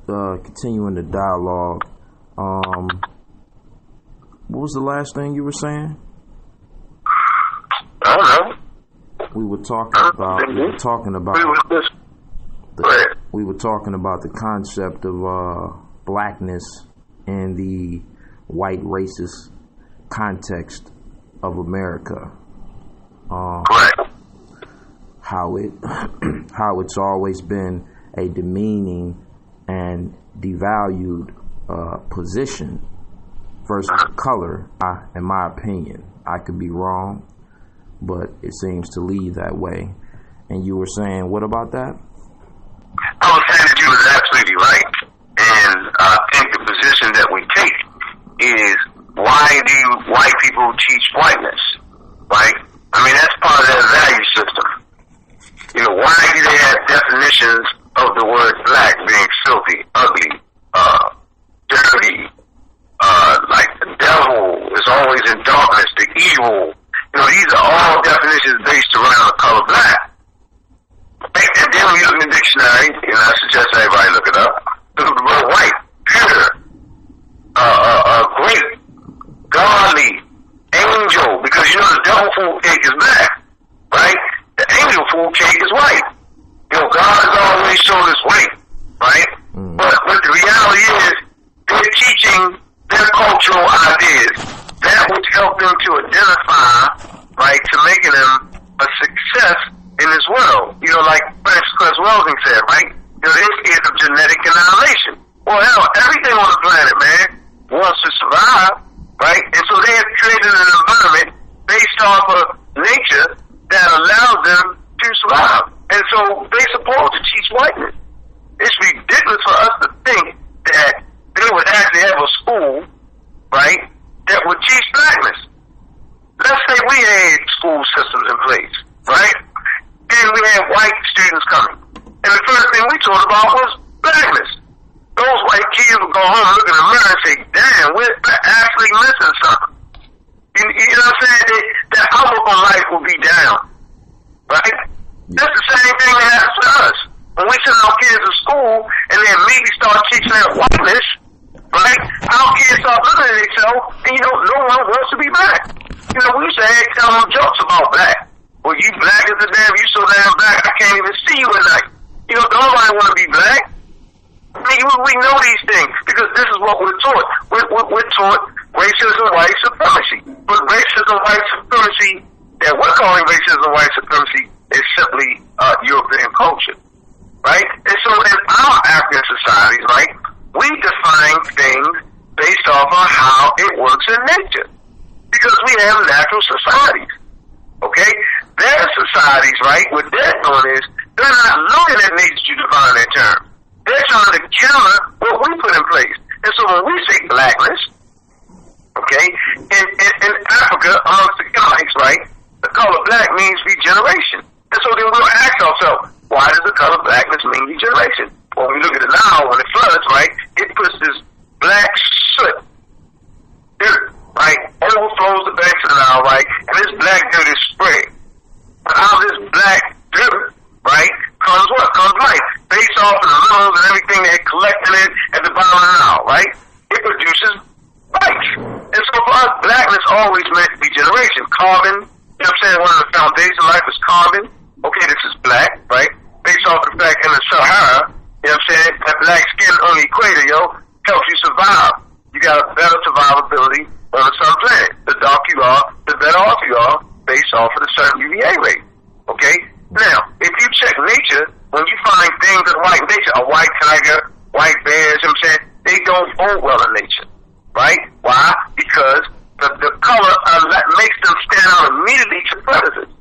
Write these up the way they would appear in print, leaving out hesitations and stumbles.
continuing the dialogue. What was the last thing you were saying? I don't know. We were talking about the concept of blackness in the white racist context of America. How it's always been a demeaning and devalued position versus color. In my opinion, I could be wrong, but it seems to lead that way. And you were saying, what about that? I was saying that you was absolutely right. And I think the position that we take is, why do white people teach whiteness? Right? I mean, that's part of their value system. You know, why do they have definitions of the word black being filthy, ugly, dirty, like the devil is always in darkness, the evil? You know, these are all definitions based around the color black. And then when you look in the dictionary, and I suggest everybody look it up, look at the word white, pure, great, godly, angel, because you know the devil food cake is black, right? The angel food cake is white. You know, God has always shown us white, right? But the reality is, they're teaching their cultural ideas, that which helped them to identify, right, to making them a success in this world. You know, like Francis Welsing said, right? You know, this is of genetic annihilation. Well, hell, everything on the planet, man, wants to survive, right? And so they have created an environment based off of nature that allows them to survive. And so they're supposed to teach whiteness. It's ridiculous for us to think that they would actually have a school, right, that would teach blackness. Let's say we had school systems in place, right? And we had white students coming. And the first thing we taught about was blackness. Those white kids would go home and look in the mirror and say, damn, we're actually missing something. You know what I'm saying? That outlook on life will be down, right? That's the same thing that happens to us. When we send our kids to school and then maybe start teaching them whiteness, right? Our kids start looking at themselves and, you know, no one wants to be black. You know, we used to tell them jokes about black. Well, you black as a damn, you so damn black, I can't even see you at night. You know, nobody want to be black. I mean, we know these things because this is what we're taught. We're taught racism, white supremacy. But racism, white supremacy, that we're calling racism, white supremacy, is simply European culture, right? And so in our African societies, right, we define things based off of how it works in nature because we have natural societies, okay? Their societies, right, what they're doing is they're not looking at nature to define their terms. They're trying to counter what we put in place. And so when we say blackness, okay, in Africa, amongst the Anhks, right, the color black means regeneration. And so then we'll ask ourselves, why does the color blackness mean regeneration? Well, when we look at it now, when it floods, right, it puts this black soot, dirt, right, overflows the banks of the Nile, right, and this black dirt is spread. But out of this black dirt, right, comes what? Comes life. Based off of the minerals and everything that collected it at the bottom of the Nile, right? It produces life. And so for us, blackness always meant regeneration. Carbon, you know what I'm saying? One of the foundations of life is carbon. Okay, this is black, right? Based off the fact in the Sahara, you know what I'm saying? That black skin on the equator, helps you survive. You got a better survivability on the sun planet. The darker you are, the better off you are based off of the certain UVA rate. Okay? Now, if you check nature, when you find things in white nature, a white tiger, white bears, you know what I'm saying? They don't bode well in nature. Right? Why? Because the color makes them stand out immediately to predators.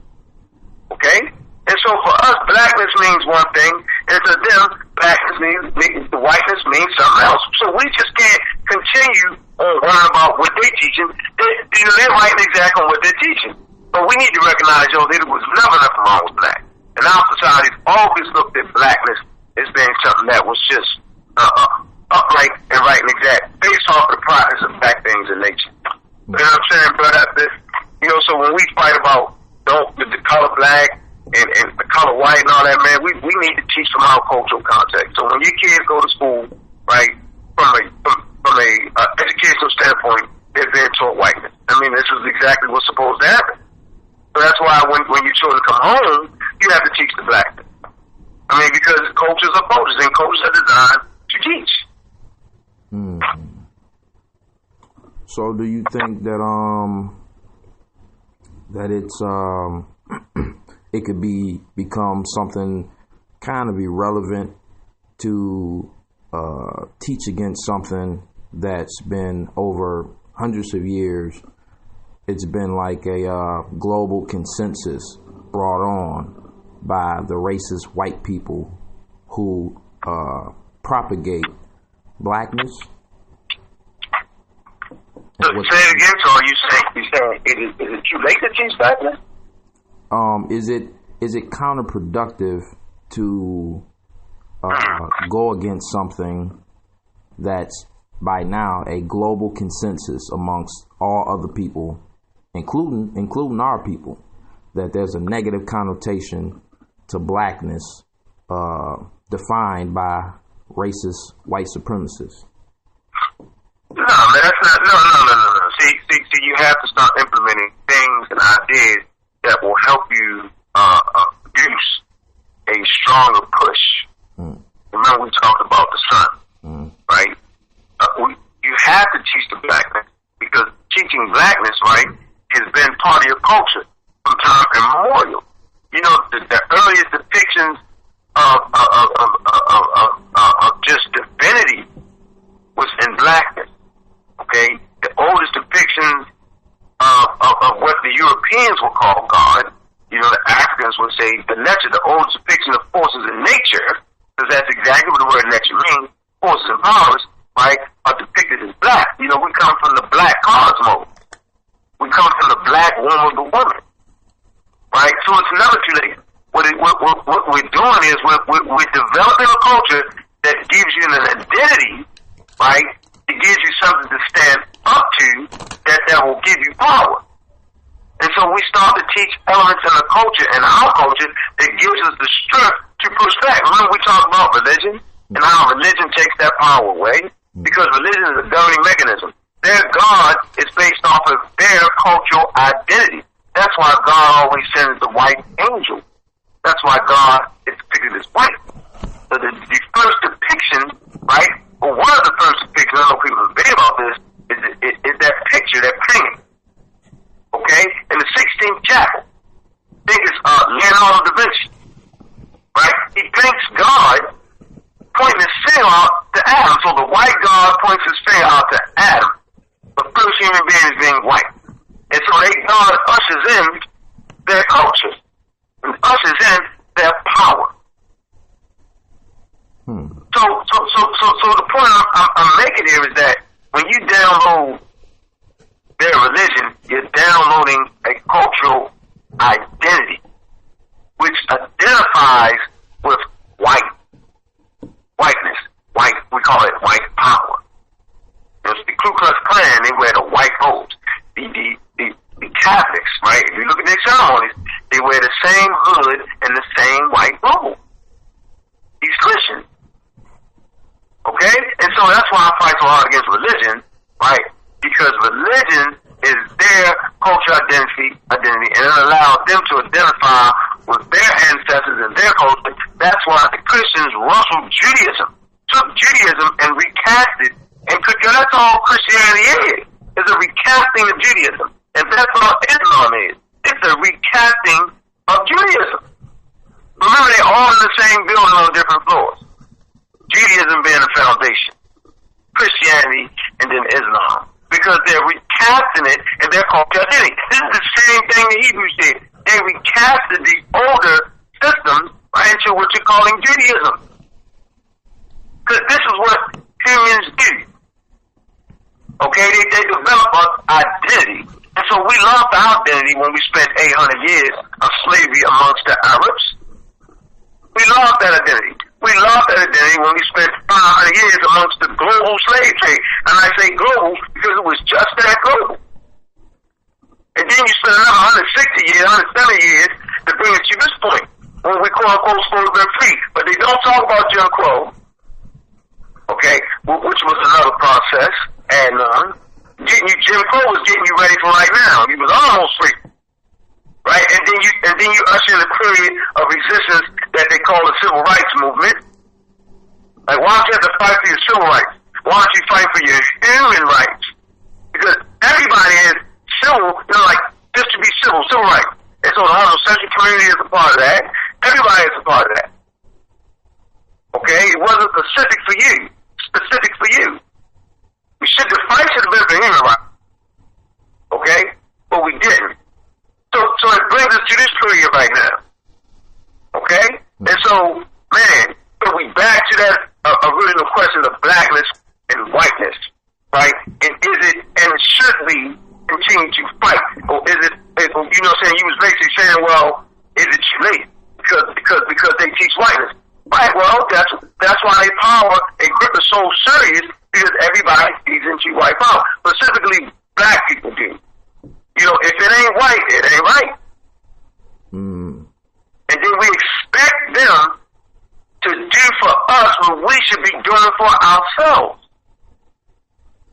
Okay? And so for us, blackness means one thing, and to them, blackness means the whiteness means something else. So we just can't continue on worrying about what they're teaching. They're writing exactly on what they're teaching. But we need to recognize, there was never nothing wrong with black. And our society's always looked at blackness as being something that was just upright and right and exact, based off of the progress of black things in nature. You know what I'm saying, brother? So when we fight about the color black and the color white and all that, man, we need to teach from our cultural context. So when your kids go to school right? From a educational standpoint, they're being taught whiteness. I mean, this is exactly what's supposed to happen. So that's why when your children come home, you have to teach the blackness. I mean, because cultures are cultures, and cultures are designed to teach. So, do you think that that it's it could become something kind of irrelevant to teach against something that's been over hundreds of years? It's been like a global consensus brought on by the racist white people who propagate blackness. So say it again. So are you saying is it too late to teach blackness? Is it counterproductive to go against something that's by now a global consensus amongst all other people, including our people, that there's a negative connotation to blackness defined by racist white supremacists? No, man, that's not. No. See, you have to start implementing things and ideas that will help you produce a stronger push. Remember, we talked about the sun, right? You have to teach the blackness, because teaching blackness, right, has been part of your culture from time immemorial. You know, the earliest depictions of just divinity was in blackness. Okay, the oldest depictions of what the Europeans will call God, you know, the Africans would say the nature, the oldest depiction of forces in nature, because that's exactly what the word nature means, forces and powers, right, are depicted as black. You know, we come from the black cosmos. We come from the black womb of the woman, right? So it's never too late. What we're doing is we're developing a culture that gives you an identity, right? It gives you something to stand up to that will give you power. And so we start to teach elements in the culture, and our culture, that gives us the strength to push back. Remember, we talked about religion and how religion takes that power away, because religion is a governing mechanism. Their God is based off of their cultural identity. That's why God always sends the white angel. That's why God is depicted as white. So the first depiction, right, or one of the first depictions, I know people debate about this, is that picture, that painting. Okay? In the 16th chapel. I think it's Leonardo da Vinci. Right? He paints God pointing his finger out to Adam. So the white God points his finger out to Adam. The first human being is being white. And so God ushers in their culture. And ushers in their power. So the point I'm making here is that when you download their religion, you're downloading a cultural identity, which identifies with whiteness. White, we call it white power. The Ku Klux Klan, they wear the white robes. The Catholics, right? If you look at their ceremonies, they wear the same hood and the same white robe. These Christians. Okay? And so that's why I fight so hard against religion, right? Because religion is their cultural identity, and it allows them to identify with their ancestors and their culture. That's why the Christians rustled Judaism, took Judaism and recast it, and that's all Christianity is a recasting of Judaism. And that's all Islam is. It's a recasting of Judaism. Remember, they're all in the same building on different floors. Judaism being the foundation, Christianity, and then Islam. Because they're recasting it in their cultural identity. This is the same thing the Hebrews did. They recasted the older systems right into what you're calling Judaism. Because this is what humans do. Okay, they develop an identity. And so we lost our identity when we spent 800 years of slavery amongst the Arabs. We lost that identity. We lost that identity when we spent 500 years amongst the global slave trade. And I say global because it was just that global. And then you spend another 160 years, 170 years to bring us to this point, when we quote unquote supposed to be free. But they don't talk about Jim Crow. okay, which was another process. And Jim Crow was getting you ready for right now. You was almost free, right? And then you usher in a period of resistance that they call the civil rights movement. Like, why don't you have to fight for your civil rights? Why don't you fight for your human rights? Because everybody is civil, like, just to be civil rights. And so the homosexual community is a part of that. Everybody is a part of that. Okay? It wasn't specific for you. Specific for you. We should have fight should have been for human rights. Okay? But we didn't. So it brings us to this period right now. Okay? And so, man, so we back to that original question of blackness and whiteness, right? And should we continue to fight? Or is it, you know what I'm saying? You was basically saying, well, is it too late? Because they teach whiteness. Right, well, that's why they power and grip is so serious, because everybody feeds into white power. Specifically, black people do. You know, if it ain't white, it ain't right. And then we expect them to do for us what we should be doing for ourselves.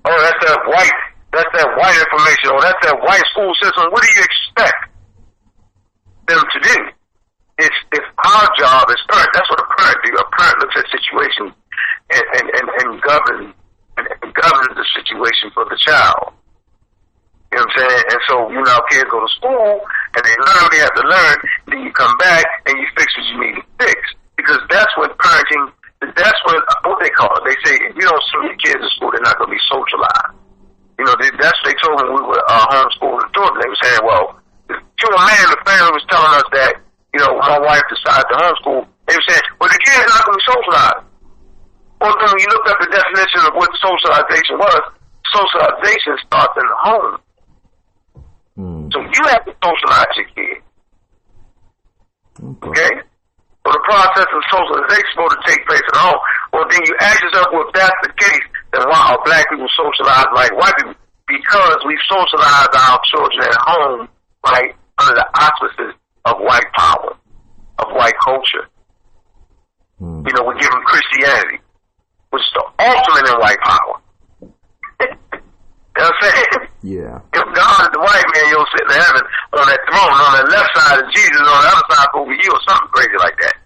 Oh, that's that white information, or that's that white school system. What do you expect them to do? It's our job as parents. That's what a parent do. A parent looks at situations and governs the situation for the child. You know what I'm saying? And so, our kids go to school and they learn what they have to learn. Then you come back and you fix what you need to fix. Because that's what parenting, that's what they call it. They say, if you don't send your kids to school, they're not going to be socialized. That's what they told me when we were homeschooling the children. They were saying, well, to a man, the family was telling us that, my wife decided to homeschool. They were saying, well, the kids are not going to be socialized. Well, then when you look up the definition of what socialization was, socialization starts in the home. So you have to socialize your kids. Okay? So the process of socialization is supposed to take place at home. Well, then you ask yourself, well, if that's the case, then why are black people socialized like white people? Because we socialize our children at home, right, under the auspices of white power, of white culture. We give them Christianity, which is the ultimate in white power. You know what I'm saying? Yeah. If God is the white man, you'll sit in heaven on that throne. On the left side is Jesus, on the other side over you, or something crazy like that.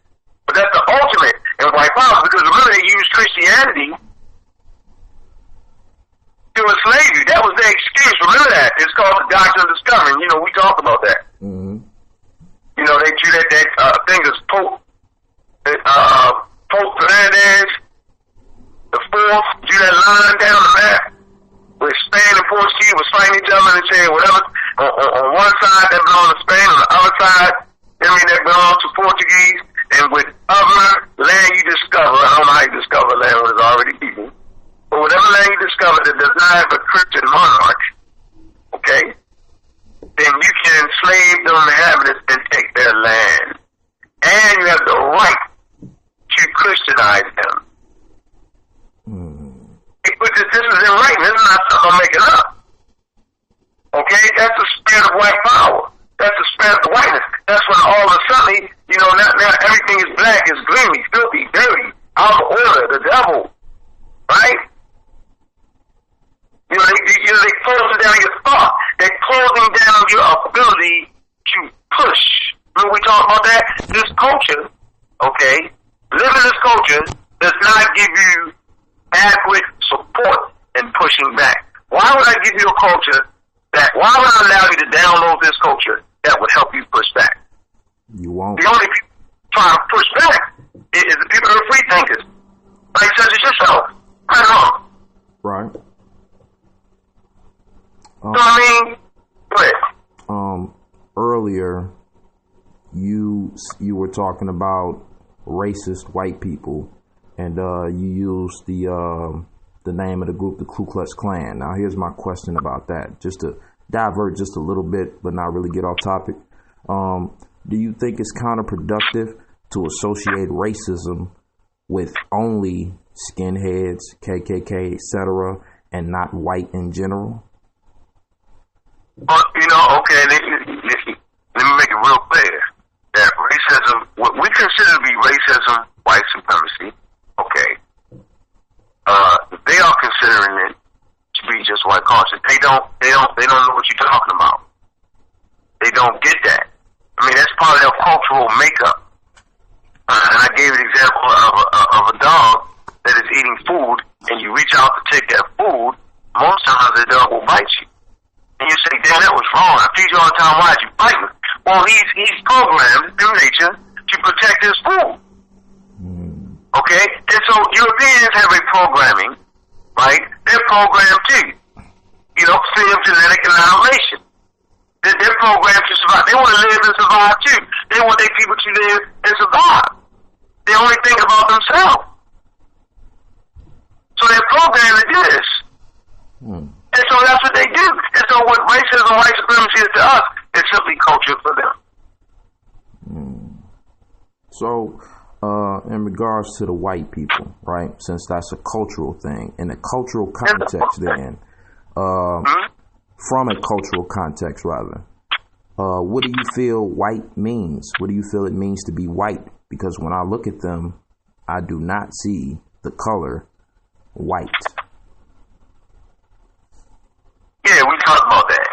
But that's the ultimate in white power, because remember, they used Christianity to enslave you. That was their excuse. Remember that. It's called the doctrine of discovery. We talked about that. They drew that thing as Pope Fernandez the fourth, drew that line down the map where Spain and Portuguese was fighting each other and saying whatever on one side that belonged to Spain, on the other side, that belonged to Portuguese, and whatever land you discover, I don't know how you discover land when there's already people, but whatever land you discover that does not have a Christian monarch, okay, then you can enslave the inhabitants and take their land. And you have the right to Christianize them. But this is in writing. This is not something I'm making up. Okay? That's the spirit of white power. That's the spirit of whiteness. That's when all of a sudden, now everything is black, is gloomy, filthy, dirty, out of order, the devil. Right? They're closing down your thought. They're closing down your ability to push. Remember we talked about that? This culture, okay, living this culture does not give you adequate support in pushing back. Why would I give you a culture why would I allow you to download this culture that would help you push back? You won't. The only people trying to push back is the people who are free thinkers. Like such as yourself. Right on. Right. Go ahead. Earlier, you were talking about racist white people, and you used the name of the group, the Ku Klux Klan. Now, here's my question about that, just to divert just a little bit, but not really get off topic. Do you think it's counterproductive to associate racism with only skinheads, KKK, etc., and not white in general? Okay, let me make it real clear that racism, what we consider to be racism, white supremacy, okay, they are considering it to be just white culture. They don't know what you're talking about. They don't get that. I mean, that's part of their cultural makeup. And I gave an example of a dog that is eating food, and you reach out to take that food. Most times the dog will bite you, and you say, "Damn, that was wrong. I feed you all the time. Why'd you bite me?" Well, he's programmed through nature to protect his food. Okay, and so Europeans have a programming, right? They're programmed too. You know, fear of genetic annihilation. They're programmed to survive. They want to live and survive too. They want their people to live and survive. They only think about themselves. So they're programmed to do this. And so that's what they do. And so what racism, white supremacy is to us, is simply culture for them. So, in regards to the white people, right, since that's a cultural thing, in a cultural context then, from a cultural context rather, what do you feel white means? What do you feel it means to be white? Because when I look at them, I do not see the color white. Yeah, we talked about that,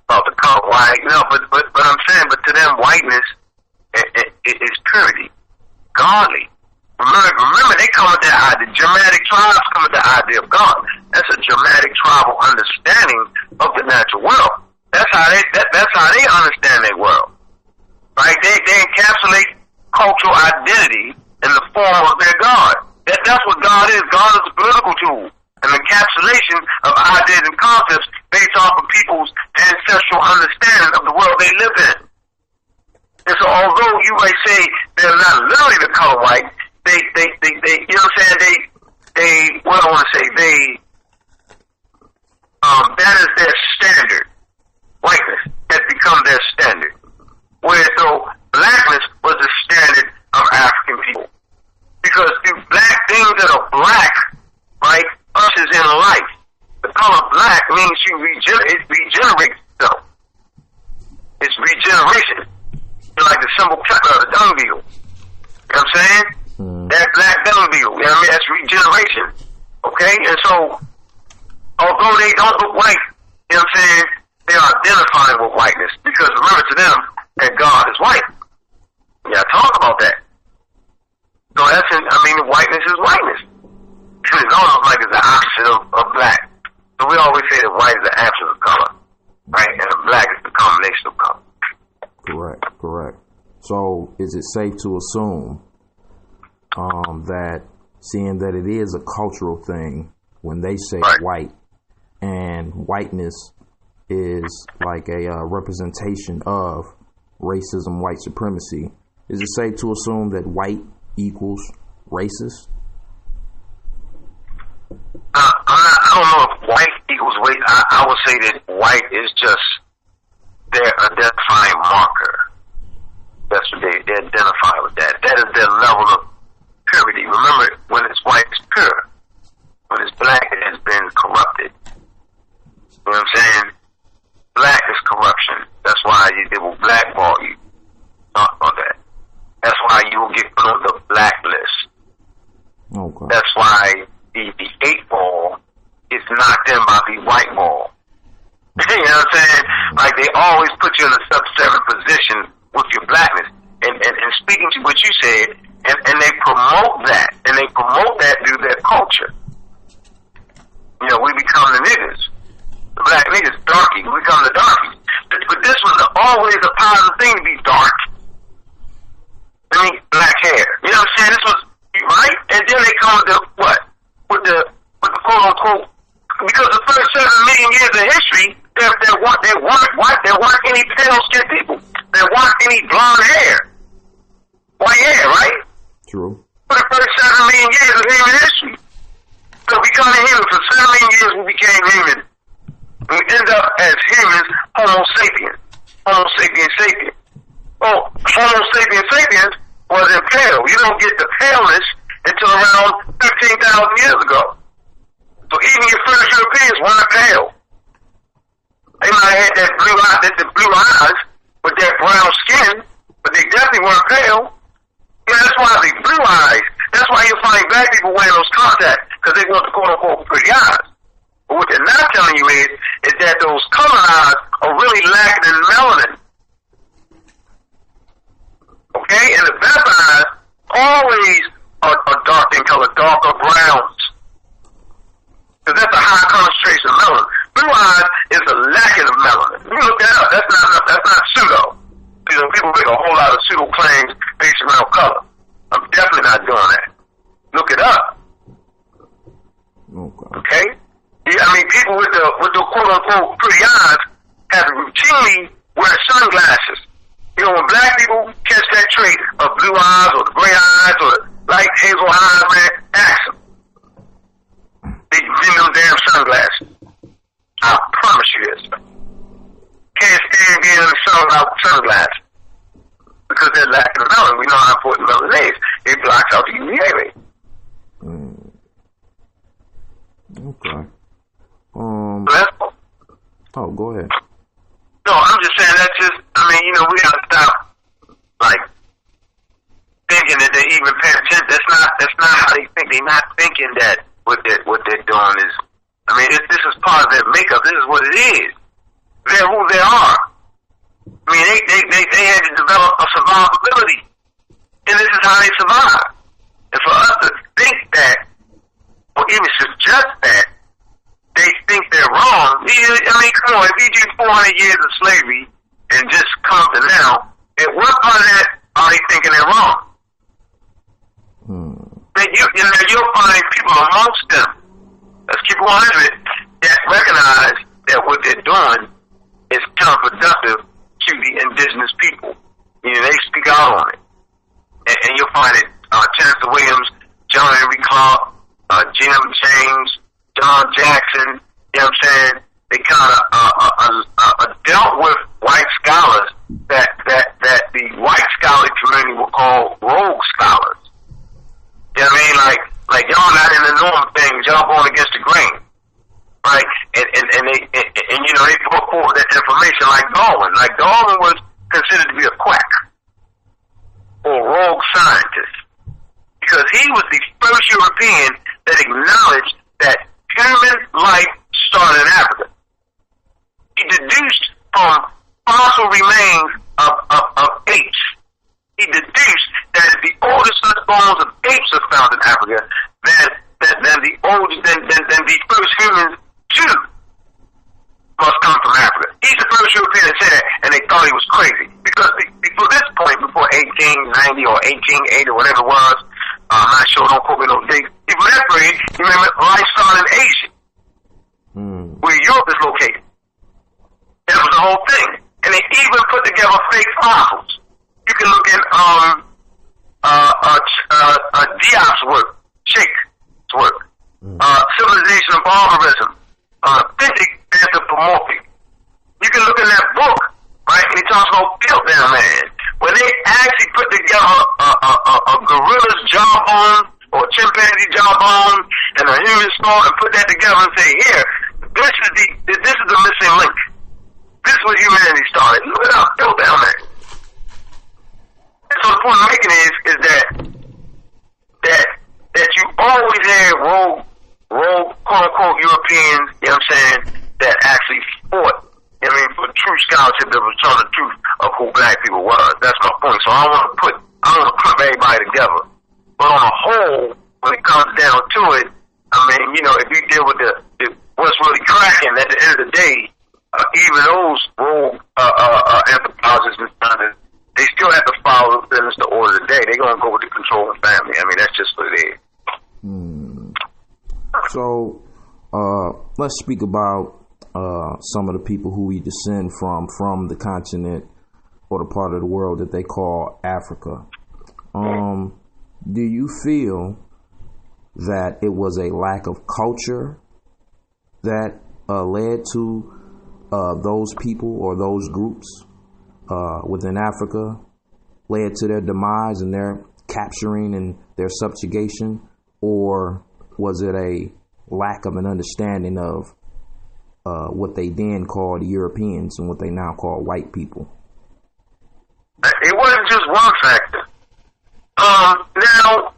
about the color white. No, but I'm saying, but to them, whiteness is purity, godly. Remember, they come with that idea. Germanic tribes come with the idea of God. That's a Germanic tribal understanding of the natural world. That's how they understand their world, right? They encapsulate cultural identity in the form of their God. That's what God is. God is a political tool, an encapsulation of ideas and concepts based off of people's ancestral understanding of the world they live in. And so, although you might say they're not literally the color white, they you know what I'm saying? What I want to say, that is their standard. Whiteness has become their standard. Whereas though blackness was the standard of African people. Because black things that are black, right, ushers in life. The color black means it regenerates itself. It's regeneration. It's like the symbol of the dung beetle. You know what I'm saying? That black dung beetle. You know what I mean? That's regeneration. Okay? And so, although they don't look white, you know what I'm saying, they are identifying with whiteness. Because remember to them that God is white. Yeah, talk about that. So whiteness is whiteness. It's almost like it's the opposite of black. So we always say that white is the absence of color, right? And black is the combination of color. Correct. So is it safe to assume that seeing that it is a cultural thing when they say white, and whiteness is like a representation of racism, white supremacy, is it safe to assume that white equals racist? I don't know if white equals race. I would say that white is just their identifying marker. That's what they identify with that. That is their level of purity. Remember, when it's white, it's pure. When it's black, it has been corrupted. You know what I'm saying? Black is corruption. That's why they will blackball you. Talk about that. That's why you will get put on the blacklist. Okay. That's why the 8 ball is knocked in by the white ball. You know what I'm saying? Like, they always put you in a sub-7 position with your blackness. And speaking to what you said, and they promote that. And they promote that through their culture. You know, we become the niggas. The black niggas, darky. We become the darkies. But this was always a positive thing to be dark. I mean, black hair. You know what I'm saying? This was, right? And then they come with the, what? With the quote unquote, because the first 7 million years of history, there weren't any pale skinned people. There weren't any blonde hair. White hair, right? True. For the first 7 million years of human history. So becoming human, for 7 million years we became human. We end up as humans, Homo sapiens. Homo sapiens sapiens. Oh, Homo sapiens sapiens wasn't pale. You don't get the paleness until around 15,000 years ago. So even your first Europeans weren't pale. They might have had the blue eyes with that brown skin, but they definitely weren't pale. Yeah, that's why the blue eyes, That's why you find black people wearing those contacts, because they want the quote-unquote pretty eyes. But what they're not telling you is that those colored eyes are really lacking in melanin. Okay? And the best eyes always are dark in color, darker browns. Because that's a high concentration of melanin. Blue eyes is a lacking of melanin. You look that up. That's not pseudo. You know, people make a whole lot of pseudo claims based around color. I'm definitely not doing that. Look it up. Okay? Yeah, I mean, people with the quote unquote pretty eyes have to routinely wear sunglasses. You know, when black people catch that trait of blue eyes or the gray eyes or light hazel eyes, man, ask them. They give them damn sunglasses. I promise you this. Can't stand being in the sun without sunglasses. Because they're lacking melanin. We know how important melanin is. It blocks out the UVA rays. Okay. Oh, go ahead. No, I'm just saying that's just, I mean, you know, we gotta stop, like, thinking that they even pay attention. That's not how they think. They're not thinking that what they're doing is, I mean, this is part of their makeup. This is what it is. They're who they are. I mean, they had to develop a survivability. And this is how they survive. And for us to think that, or even suggest that, they think they're wrong. I mean, come on, if you do 400 years of slavery and just come to now, at what part of that are they thinking they're wrong? Then you'll find people amongst them, let's keep it 100, that recognize that what they're doing is counterproductive to the indigenous people. You know, they speak out on it. And you'll find it, Chancellor Williams, John Henry Clark, Jim James, John Jackson, you know what I'm saying? They kind of dealt with white scholars that the white scholarly community will call rogue scholars. You know what I mean? Like y'all not in the norm things, y'all going against the grain, right? And you know they put forward that information like Darwin. Like Darwin was considered to be a quack or a rogue scientist because he was the first European that acknowledged that human life started in Africa. He deduced from fossil remains of apes. He deduced that the oldest bones of apes are found in Africa than the first humans too must come from Africa. He's the first European to say that, and they thought he was crazy because before this point, before 1890 or 1880 or whatever it was, I'm not sure. Don't quote me no dates. Before that period, you remember life started in Asia, where Europe is located. That was the whole thing, and they even put together fake fossils. You can look at Diop's work, Sheikh's work, Civilization of Barbarism, Authentic Anthropomorphic. You can look in that book, right? And he talks about Piltdown Man, where they actually put together a gorilla's jawbone or chimpanzee jawbone and a human skull and put that together and say, here, this is the missing link. This is where humanity started. Look it up, Piltdown Man. So the point I'm making is that you always had rogue quote unquote Europeans, you know what I'm saying, that actually fought, I mean, for true scholarship that was telling the truth of who black people was. That's my point. So I don't want to clump everybody together. But on a whole, when it comes down to it, I mean, you know, if you deal with what's really cracking at the end of the day, even those rogue anthropologists and scientists, they still have to follow the order of the day. They're going to go with the controlling family. I mean, that's just what it is. So, let's speak about some of the people who we descend from the continent or the part of the world that they call Africa. Do you feel that it was a lack of culture that led to those people or those groups within Africa, led to their demise and their capturing and their subjugation? Or was it a lack of an understanding of what they then called Europeans and what they now call white people? It wasn't just one factor. Now,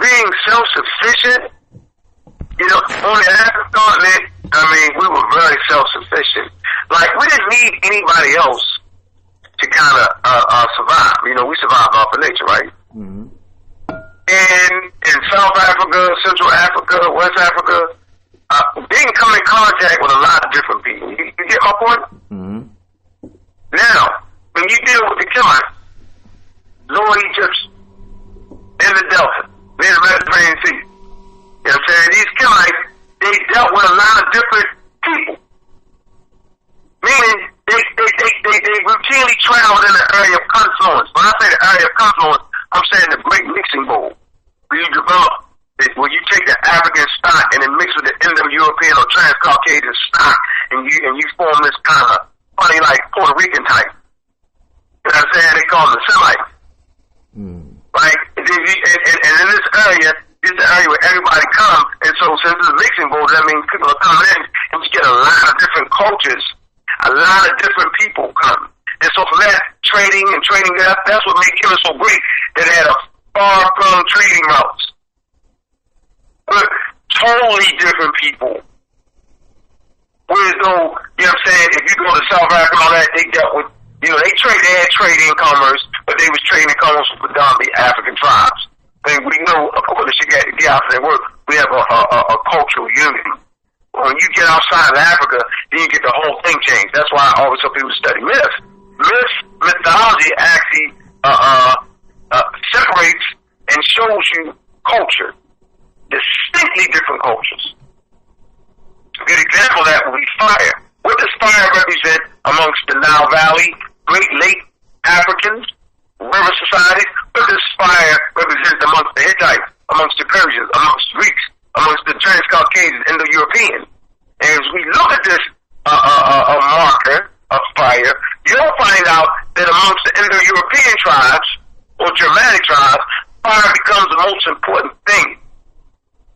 being self-sufficient, you know, on the African continent, I mean, we were very self-sufficient. Like, we didn't need anybody else to kind of survive. You know, we survived off of nature, right? Mm-hmm. And in South Africa, Central Africa, West Africa, they can come in contact with a lot of different people. You get my point? Mm-hmm. Now, when you deal with the Kemites, Lower Egypt, in the Delta, near the Mediterranean Sea, you know what I'm saying? These Kemites, they dealt with a lot of different people. Meaning, they routinely traveled in the area of confluence. When I say the area of confluence, I'm saying the Great Mixing Bowl. Where you develop, where you take the African stock and then mix with the Indo-European or Trans-Caucasian stock, and you form this kind of funny, like, Puerto Rican type. You know what I'm saying? They call them the Semites. Right? And in this area, this is the area where everybody comes, and so since it's a mixing bowl, that means people are coming in, and you get a lot of different cultures, a lot of different people come. And so from that, trading, that's what made Kemet so great, that they had a far-flung trading routes. But totally different people. Whereas though, you know what I'm saying, if you go to South Africa and all that, they dealt with, you know, they had trading commerce, but they was trading commerce with predominantly African tribes. And we know, according to get out there work, we have a cultural unity. When you get outside of Africa, then you get the whole thing changed. That's why I always tell people to study myth. Mythology actually separates and shows you culture, distinctly different cultures. A good example of that would be fire. What does fire represent amongst the Nile Valley, Great Lake Africans, river societies? What does fire represent amongst the Hittites, amongst the Persians, amongst the Greeks, amongst the Trans-Caucasians, Indo-European? And as we look at this marker of fire, you'll find out that amongst the Indo-European tribes, or Germanic tribes, fire becomes the most important thing.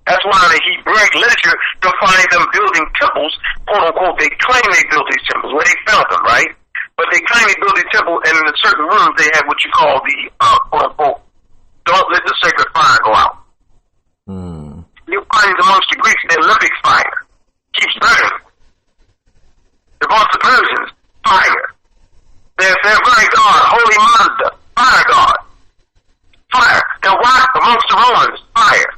That's why in the Hebraic literature, you'll find them building temples, quote unquote, they claim they built these temples, where they found them, right? But they claim they built these temples, and in a certain rooms, they have what you call the, quote unquote, don't let the sacred fire go out. You'll find amongst the Greeks, the Olympic fire keeps burning. Amongst the Persians, fire. Their very god, Holy Mazda, fire god. Fire. And why amongst the Romans, fire?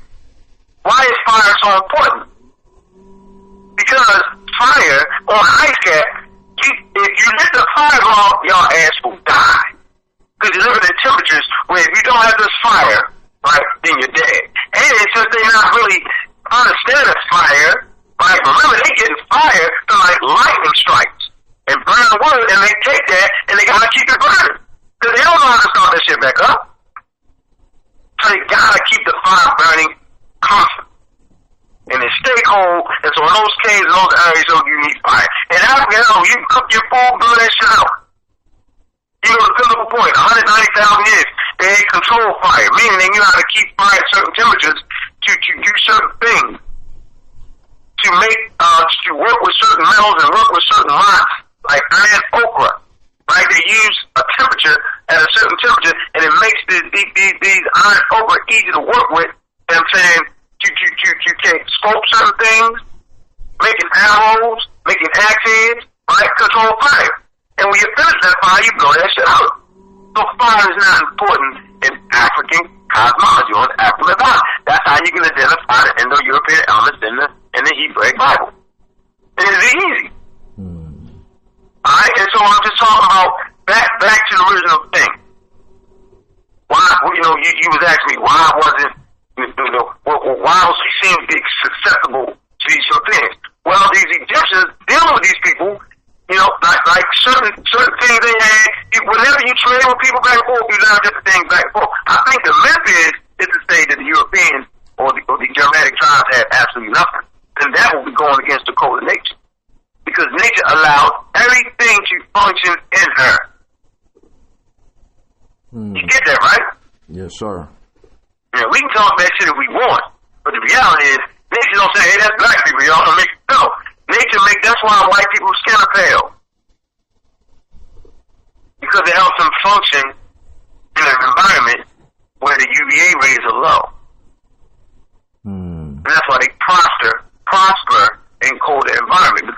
Why is fire so important? Because fire on ice cap, if you let the fire go off, your ass will die. Because you're living in temperatures where if you don't have this fire, right, then you're dead. And since they're not really understanding fire, right, remember they getting fire from like lightning strikes and burn wood, and they take that and they gotta keep it burning. Because they don't know how to start that shit back up. So they gotta keep the fire burning constant. And it stay cold, and so in those caves, in those areas, you need fire. And Africa, you can cook your food, blow that shit out. You know, the physical point, 190,000 years, they control fire, meaning they knew how to keep fire at certain temperatures to do certain things. To make, to work with certain metals and work with certain rocks, like iron ochre. Right, they use a temperature at a certain temperature, and it makes these iron ochre easy to work with. You know what I'm saying? You can scope certain things, making arrows, making axes, right? Control fire. And when you finish that fire, you blow that shit out. So fire is not important in African cosmology or in African thought. That's how you can identify the Indo-European elements in the Hebraic Bible. And it's easy. Alright, and so I'm just talking about back to the original thing. Why, you know, you was asking me why wasn't, you know, why was he seem to be susceptible to these sort of things? Well, these Egyptians dealing with these people, you know, like certain things they had. Whenever you trade with people back and forth, you learn different things back and forth. I think the myth is to say that the Europeans or the Germanic tribes had absolutely nothing, and that would be going against the code of nature, because nature allows everything to function in her. You get that, right? Yes, sir. Yeah, we can talk that shit if we want, but the reality is, nature don't say, hey, that's black people, y'all. No, nature that's why white people's skin are pale. Because it helps them function in an environment where the UVA rays are low.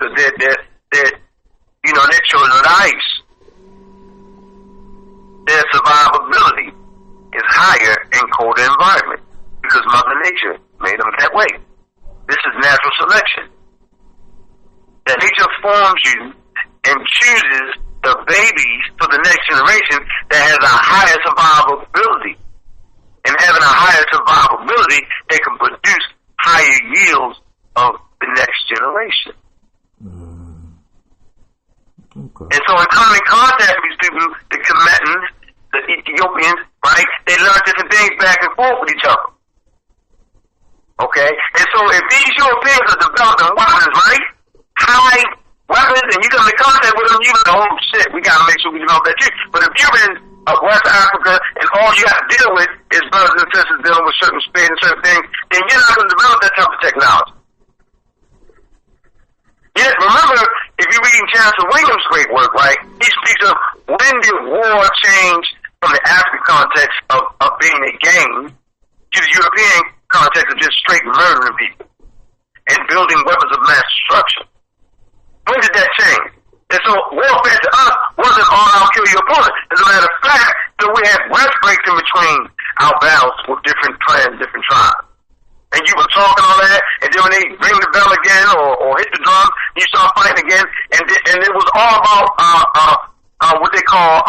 because they're children of the ice. Their survivability is higher in colder environments because Mother Nature made them that way. This is natural selection. That nature forms you and chooses the babies for the next generation that has a higher survivability. And having a higher survivability, they can produce higher yields of the next generation. Okay. And so in coming in contact with these people, the Kemetans, the Ethiopians, right, they learn different things back and forth with each other. Okay? And so if these Europeans are developing weapons, right, high weapons, and you come in contact with them, you go, oh shit, we gotta make sure we develop that too. But if you're in West Africa and all you have to deal with is brothers and sisters dealing with certain speed and certain things, then you're not going to develop that type of technology. Yet, remember, if you're reading Chancellor Williams' great work, right, he speaks of when did war change from the African context of being a game to the European context of just straight murdering people and building weapons of mass destruction. When did that change? And so warfare to us wasn't all I'll kill your opponent. As a matter of fact, so we had rest breaks in between our battles with different clans, different tribes. And you were talking all that, and then when they ring the bell again or hit the drum, you start fighting again, and it was all about what they call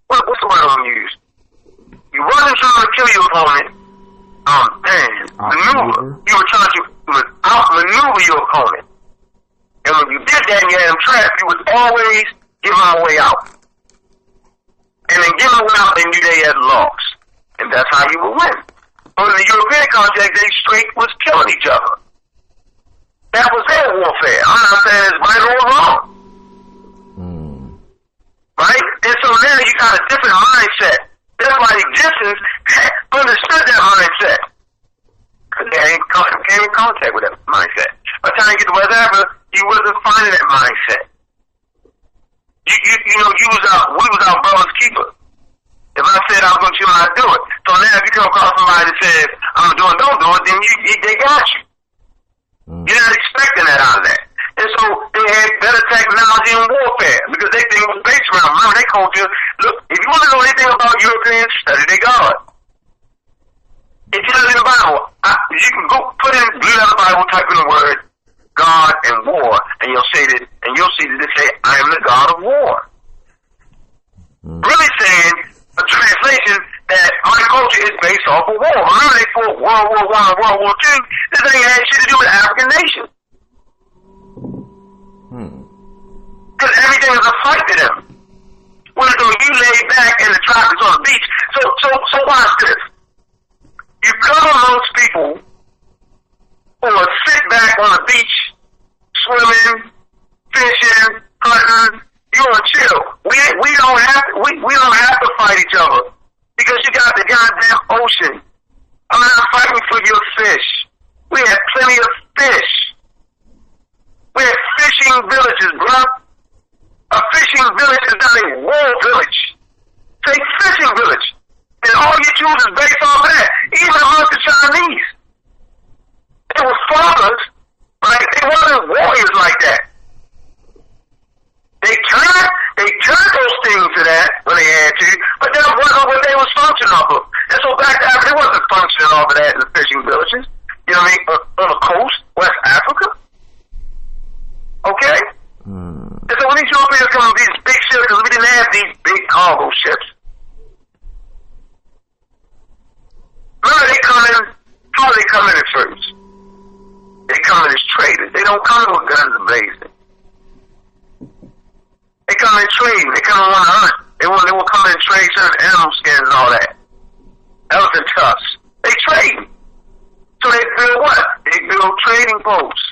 what's the word I'm gonna use? You wasn't trying to kill your opponent. Maneuver. You were trying to outmaneuver your opponent. And when you did that and you had him trapped, you would always give him a way out. And then give him a way out, they knew they had lost. And that's how you would win. But in the European context, they straight was killing each other. That was their warfare. I'm not saying it's right or wrong. Right? And so now you got a different mindset. That's why the Egyptians understood that mindset. Because they came in contact with that mindset. By the time you get to West Africa, you wasn't finding that mindset. We was our brother's keeper. If I said I was going to do it, I'd do it. So now if you come across somebody that says, I'm doing, don't do it, then they got you. You're not expecting that out of that. And so they had better technology in warfare because they think it was based around. Remember, they culture, look, if you want to know anything about Europeans, study their God. It tells you in the Bible. You can go put in Blue Letter Bible, type in the word God and war, and you'll see that they say, I am the God of war. Really saying a translation that our culture is based off of war. Remember they fought World War I and World War II. This thing had shit to do with African nations. Because everything is a fight to them. When you lay back in the tropics on the beach, so watch this. You come amongst people who will sit back on the beach, swimming, fishing, hunting. You want to chill. We don't have to fight each other because you got the goddamn ocean. I'm not fighting for your fish. We have plenty of fish. We have fishing villages, bro. A fishing village is not a war village. It's a fishing village. And all you choose is based on that. Even amongst the Chinese. They were farmers, right? They weren't warriors like that. They turned those things to that when they had to, but that wasn't what they was functioning off of. And so back to Africa, they wasn't functioning off of that in the fishing villages. You know what I mean? On the coast, West Africa. Okay? And so when these Europeans come with these big ships, because we didn't have these big cargo ships. Remember, they come in, how do they come in at first? They come in as traders. They don't come in with guns and blazing. They come in trading. They come in want to hunt. They will come in and trade certain animal skins and all that. Elephant tusks. They trade. So they build what? They build trading posts.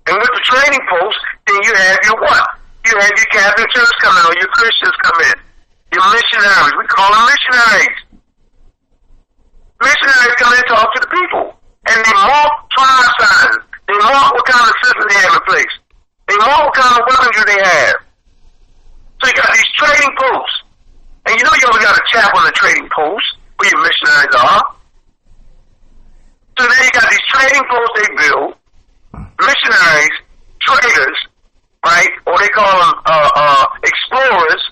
And with the trading posts, then you have your what? You have your Catholic Church come in, or your Christians come in. Your missionaries. We call them missionaries. Missionaries come in and talk to the people. And they mark tribe signs. They mark what kind of system they have in place. They mark what kind of weaponry they have. So you got these trading posts. And you know you only got a chapel on the trading post where your missionaries are. trading posts they build, missionaries, traders, right? Or they call them explorers,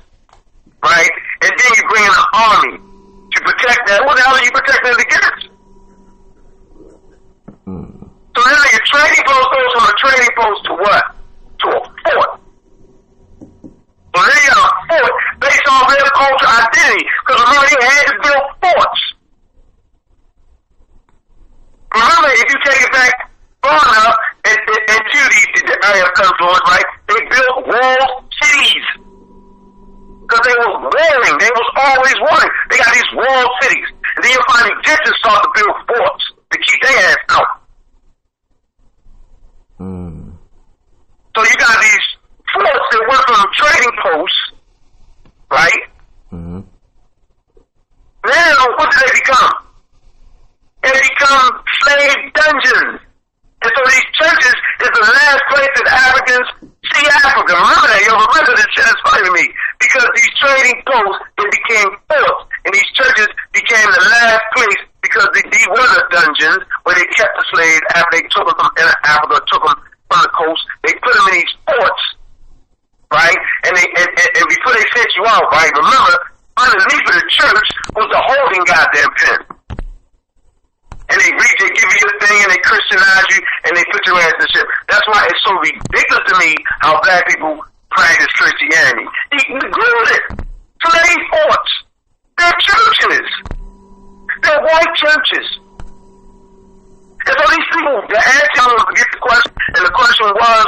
right? And then you bring in an army to protect that. What the hell are you protecting it against? So then your trading post goes from a trading post to what? To a fort. So then you got a fort based on their culture identity. Because remember, they had to build forts. Remember, if you take it back far enough into the area of confluence, right? They built walled cities. Because they were warring. They was always warring. They got these walled cities. And then you'll find Egyptians start to build forts to keep their ass out. So you got these forts that went from trading posts, right? Now, what do they become? They become slave dungeons. And so these churches is the last place that Africans see Africa. Remember that, yo. Remember this shit is funny to me. Because these trading posts, they became forts. And these churches became the last place because these were the dungeons where they kept the slaves after they took them from Africa, took them from the coast. They put them in these forts, right? And before they sent you out, right? Remember, underneath of the church was the holding goddamn pen. And they give you your thing and they Christianize you and they put your ass in shit. That's why it's so ridiculous to me how black people practice Christianity. Eating the good. Slave forts. They're churches. They're white churches. And so these people, the answer was to get the question, and the question was,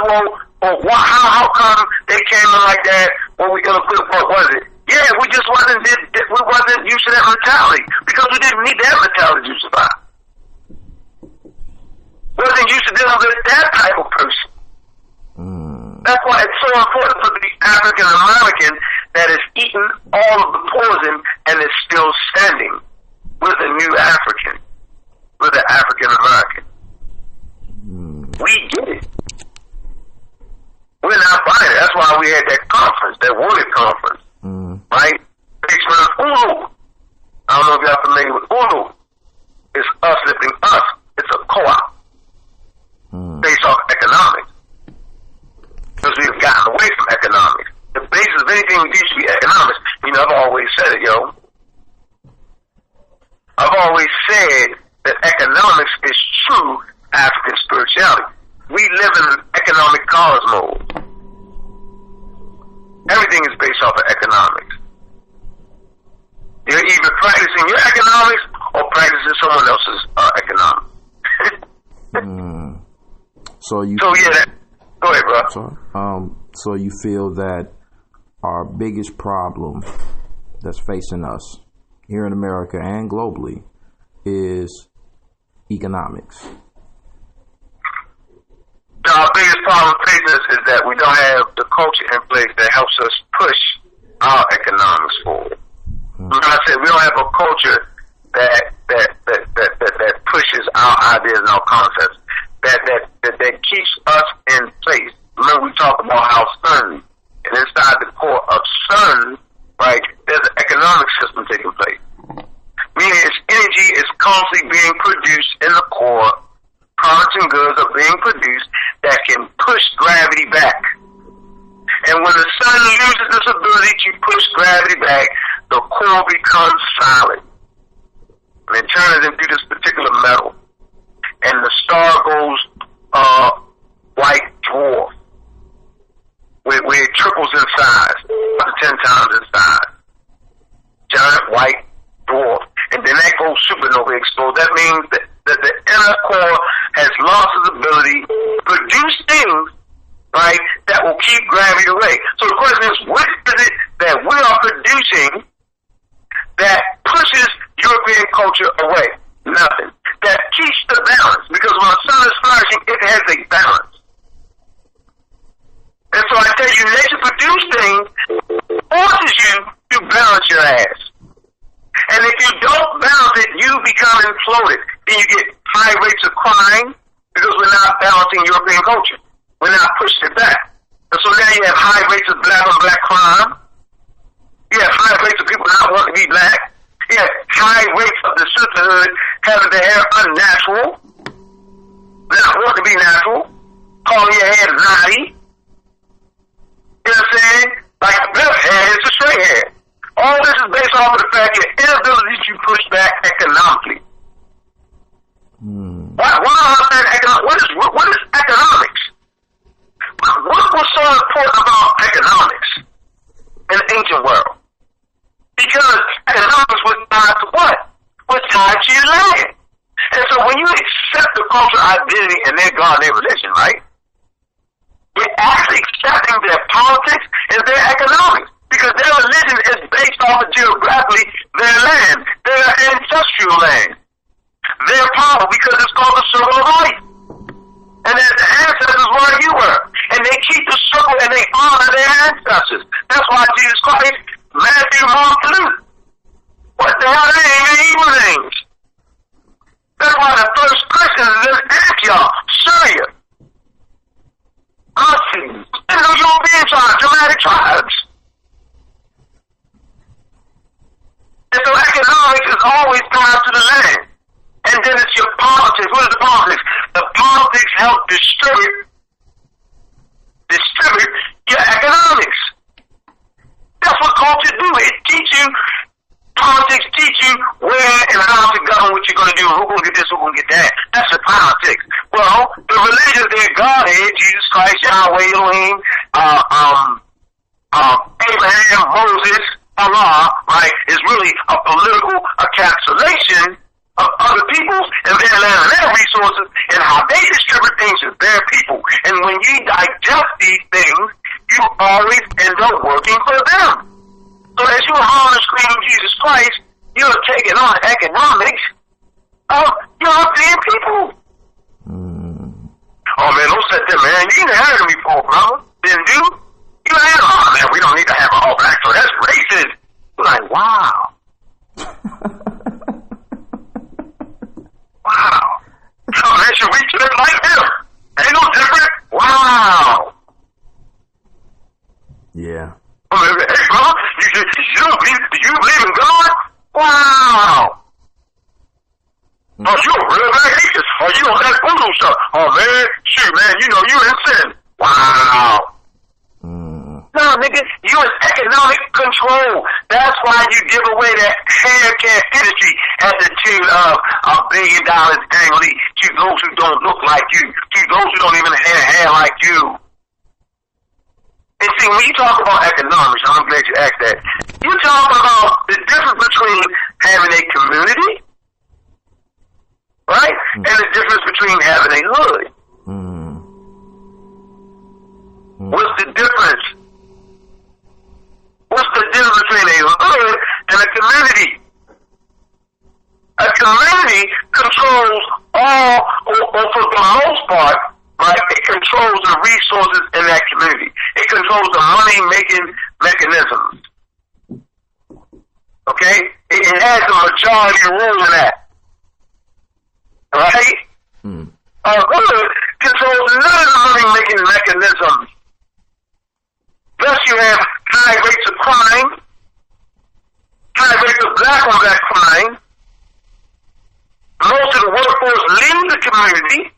how come they came in like that when we gonna put what was it? Yeah, we just wasn't used to that mentality because we didn't need that mentality to survive. Wasn't used to dealing with that type of person. That's why it's so important for the African American that is eating all of the poison and is still standing with a new African, with an African American. We get it. We're not buying it. That's why we had that conference, that Wooded conference, right? Based on Ulu. I don't know if y'all familiar with Ulu. It's us lifting us. It's a co-op based off economics. Because we've gotten away from economics. The basis of anything we do should be economics. You know, I've always said it, yo. I've always said that economics is true African spirituality. We live in an economic cosmos. Everything is based off of economics. You're either practicing your economics or practicing someone else's economics. So yeah, go ahead, bro. So you feel that our biggest problem that's facing us here in America and globally is economics. Our biggest problem facing us is that we don't have the culture in place that helps us push our economics forward. Like I said, we don't have a culture that pushes our ideas and our concepts. That keeps us in place. Remember, we talked about how CERN, and inside the core of CERN, right, there's an economic system taking place. Meaning its energy is constantly being produced in the core. Products and goods are being produced that can push gravity back. And when the sun loses this ability to push gravity back, the core becomes solid. And it turns into this particular metal. And the star goes white dwarf, where it triples in size, up to 10 times in size. Giant white dwarf. And then that goes supernova explode. That means that the inner core has lost its ability to produce things, right, that will keep gravity away. So the question is, what is it that we are producing that pushes European culture away? Nothing. That keeps the balance, because when the sun is flourishing, it has a balance. And so I tell you, nature produced things forces you to balance your ass. And if you don't balance it, you become imploded. Then you get high rates of crime because we're not balancing European culture. We're not pushing it back. And so now you have high rates of black on black crime. You have high rates of people not wanting to be black. You have high rates of the sisterhood having their hair unnatural. not want to be natural, calling your head naughty. You know what I'm saying? Like the left hand is a straight hand. All this is based off of the fact your inability to push back economically. Why what is economics? What was so important about economics in the ancient world? Because economics was tied to what? Was tied to your land. And so when you accept the cultural identity and their God and their religion, right? You're actually accepting their politics and their economics. Because their religion is based off of geographically their land, their ancestral land. Their power, because it's called the circle of life. And their ancestors where you were. And they keep the circle and they honor their ancestors. That's why Jesus Christ, Matthew, Mark, Luke. What the hell, they ain't evil names. That's why the first Christians in Antioch, Syria, Austin, and the European tribes, Germanic tribes. And so economics is always tied to the land. And then it's your politics. What is the politics? The politics help distribute your economics. That's what culture do. It teach you, politics teach you where and how to govern, what you're going to do, who's going to get this, who's going to get that. That's the politics. Well, the religion, their Godhead, Jesus Christ, Yahweh, Elohim, Abraham, Moses, Allah, right, is really a political encapsulation of other peoples and their land and their resources and how they distribute things to their people. And when you digest these things, you always end up working for them. So as you honor and scream Jesus Christ, you're taking on economics of European people. Oh man, don't set them, man. You ain't heard of me before, brother. Didn't do? You ain't, oh man, we don't need to have an all black, so that's racist. You're like, wow. Wow. So they should reach to them like them. Ain't no different. Wow. Yeah. Hey, brother, do you believe in God? Wow. Oh, you a real bad atheist. Oh, you on that voodoo stuff. Oh, man, shoot, man, you know you in sin. Wow. No, nigga, you in economic control. That's why you give away that hair care industry at the tune of $1 billion annually to those who don't look like you, to those who don't even have hair like you. And see, when you talk about economics, I'm glad you asked that, you talk about the difference between having a community, right, and the difference between having a hood. What's the difference? What's the difference between a hood and a community? A community controls all, or for the most part, right, it controls the resources in that community. It controls the money-making mechanisms. Okay? It has a majority rule in that. Right? A hood controls none of the money-making mechanisms. Thus, you have high rates of crime, high rates of black-on-black crime. Most of the workforce leaves the community,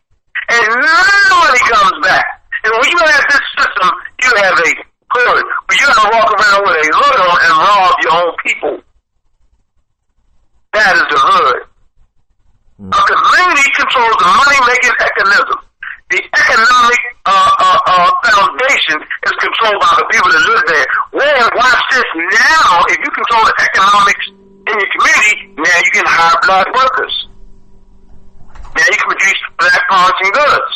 and nobody comes back. And when you have this system, you have a hood, but you gotta walk around with a hood on and rob your own people. That is the hood. A community controls the money-making mechanism. The economic foundation is controlled by the people that live there. Well, watch this now. If you control the economics in your community, now you can hire black workers. Now you can produce black products and goods.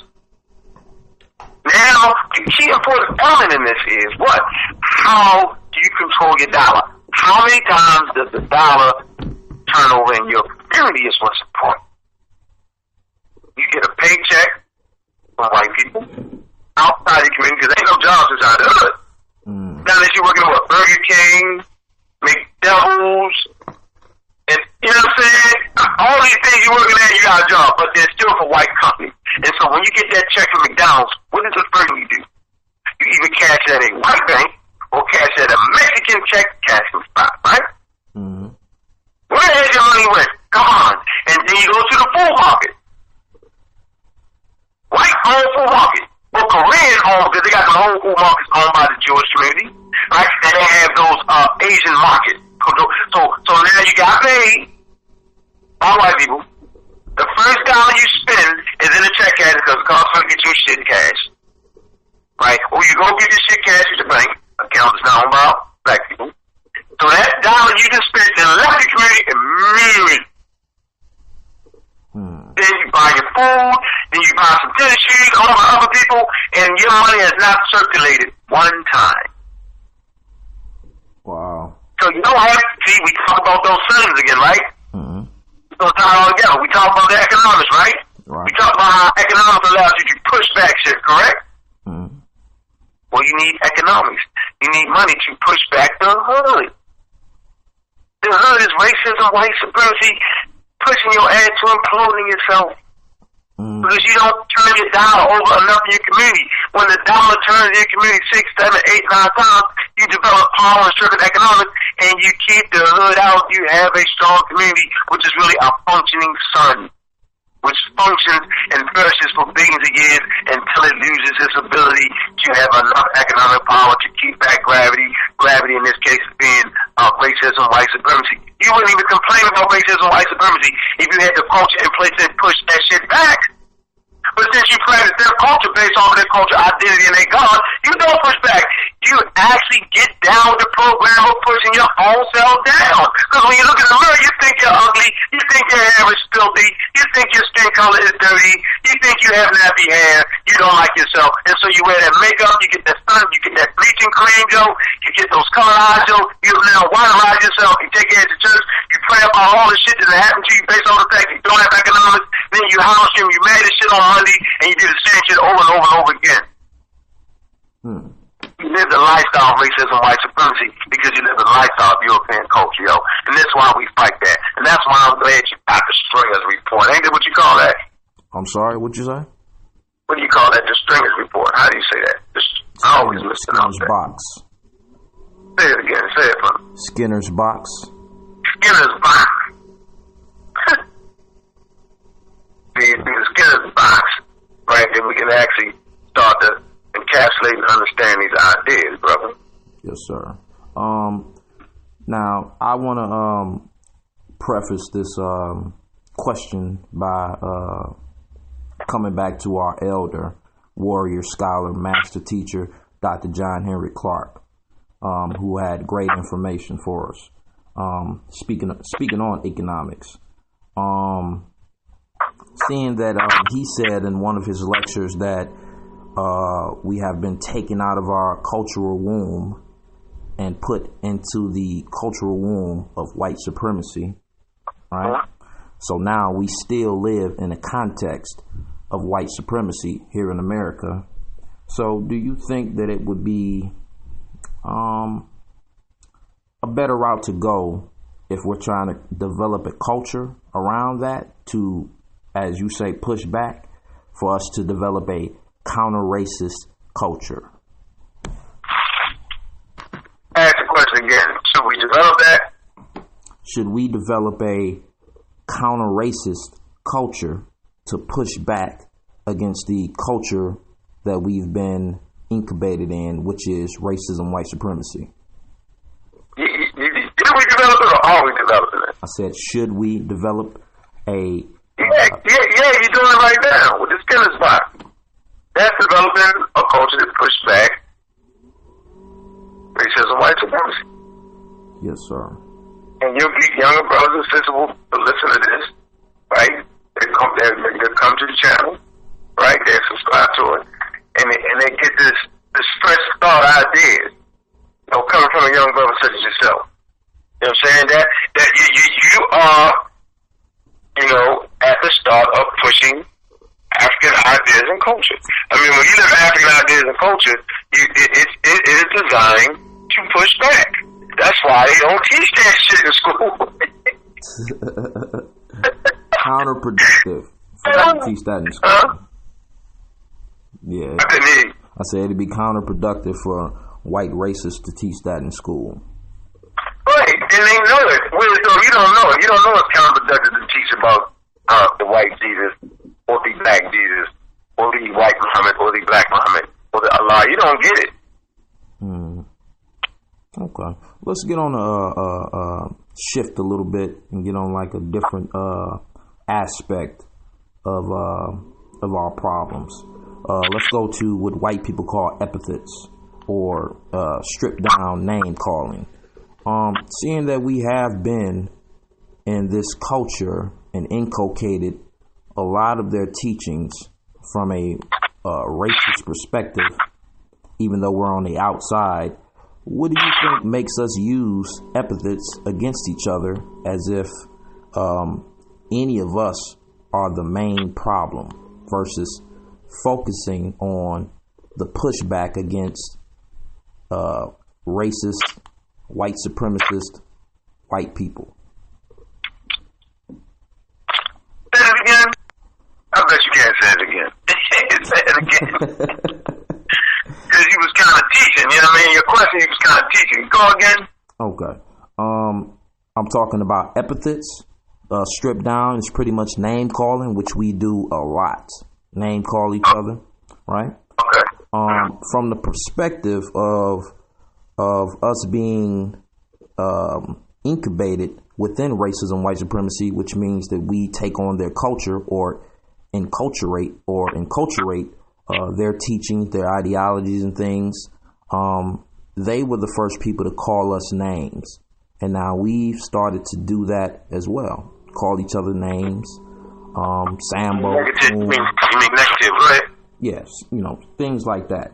Now, the key important element in this is what? How do you control your dollar? How many times does the dollar turn over in your community is what's important. You get a paycheck from white people outside the community because ain't no jobs inside the hood. Now that you're working with Burger King, McDonald's, and you know what I'm saying? All these things you're working at, you got a job, but they're still for white companies. And so when you get that check from McDonald's, what is the first thing you do? You either cash at a white bank or cash at a Mexican check cashing spot, right? Where has your money went? Come on. And then you go to the full market. Jewish community, right? And they have those Asian markets. So now you got paid by white people. The first dollar you spend is in a check cash because it costs them to get you shit in cash, right? Or you go get your shit cash at the bank account is now owned by black people. So that dollar you just spent and left the community immediately. Then you buy your food, then you buy some tennis shoes, all the other people, and your money has not circulated one time. Wow. So you don't have to see, we talk about those things again, right? We don't tie it all together. We talk about the economics, right? We talk about how economics allows you to push back shit, correct? Well, you need economics. You need money to push back the hood. The hood is racism, white supremacy, pushing your ass to imploding yourself. Because you don't turn your dollar over enough in your community. When the dollar turns in your community 6, 7, 8, 9 times, you develop power and strict economics, and you keep the hood out. You have a strong community, which is really a functioning sun, which functions and flourishes for billions of years until it loses its ability to have enough economic power to keep back gravity. Gravity in this case being racism, white supremacy. You wouldn't even complain about racism, white supremacy if you had the culture in place and push that shit back. But since you practice their culture based on their culture identity and their God, you don't push back. You actually get down with the program of pushing your own self down. Because when you look in the mirror, you think you're ugly, you think your hair is filthy, you think your skin color is dirty, you think you have nappy hair, you don't like yourself. And so you wear that makeup, you get that sun, you get that bleaching cream, Joe, you get those color eyes, Joe, you now whiterize yourself, you take your head to church, you pray about all the shit that happened to you based on the fact that you don't have economics, then you house him, you made this shit on Monday, and you do the same shit over and over and over again. You live the lifestyle of racism, white supremacy, because you live the lifestyle of European culture, yo. And that's why we fight that. And that's why I'm glad you got the Stringers Report. Ain't that what you call that? I'm sorry, what'd you say? What do you call that? The Stringers Report. How do you say that? I always listen up Skinner's Box. Say it again. Say it for me. Skinner's Box. Skinner's Box. the Skinner's Box, right? Then we can actually start to encapsulate and understand these ideas, brother. Yes, sir. Now, I want to preface this question by coming back to our elder, warrior, scholar, master teacher, Dr. John Henry Clark, who had great information for us. Speaking on economics, seeing that he said in one of his lectures that we have been taken out of our cultural womb and put into the cultural womb of white supremacy, right? So now we still live in a context of white supremacy here in America. So do you think that it would be a better route to go if we're trying to develop a culture around that to, as you say, push back, for us to develop a counter-racist culture? Ask the question again. Should we develop that? Should we develop a counter-racist culture to push back against the culture that we've been incubated in, which is racism, white supremacy? Did we develop it or are we developing it? I said, should we develop a... Yeah, you're doing it right now with the Skinner's Box. That's developing a culture that push back racism, white supremacy. Yes, sir. And you'll get younger brothers and sisters will listen to this, right? They come to the channel, right? They subscribe to it, and they get this fresh thought ideas, coming from a young brother such as yourself. You know what I'm saying? That you are, at the start of pushing African ideas and culture. I mean, when you live African ideas and culture, it is designed to push back. That's why they don't teach that shit in school. Counterproductive. Forgot to teach that in school. Yeah. I couldn't hear you. I said it'd be counterproductive for white racists to teach that in school. Right, and they know it. So you don't know it. You don't know it's counterproductive to teach about the white Jesus, or the black Jesus, or the white Muhammad, or the black Muhammad, or the Allah. You don't get it. Okay. Let's get on a shift a little bit and get on like a different aspect of our problems. Let's go to what white people call epithets or stripped down name calling. Seeing that we have been in this culture and inculcated a lot of their teachings from a racist perspective, even though we're on the outside, what do you think makes us use epithets against each other as if any of us are the main problem versus focusing on the pushback against racist, white supremacist, white people? Say it again. I bet you can't say it again. Say it again. Because you was kind of teaching, you know what I mean? Your question, you was kind of teaching. Go again. Okay. I'm talking about epithets. Stripped down is pretty much name calling, which we do a lot. Name call each other, right? Okay. From the perspective of us being incubated within racism, white supremacy, which means that we take on their culture or enculturate their teaching, their ideologies and things. They were the first people to call us names. And now we've started to do that as well. Call each other names. Sambo. You mean negative, right? Yes, things like that.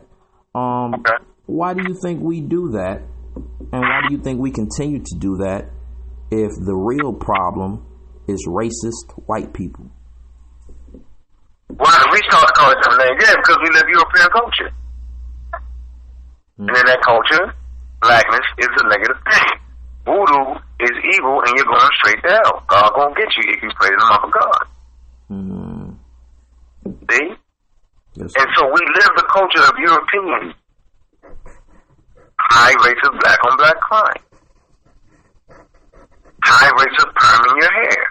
Okay. Why do you think we do that? And why do you think we continue to do that if the real problem is racist white people? Why do we start calling them names? Yeah, because we live European culture. And in that culture, blackness is a negative thing. Voodoo is evil, and you're going straight to hell. God gonna get you if you praise the mouth of God. See? Yes. And so we live the culture of Europeans. High rates of black on black crime. High rates of perming your hair.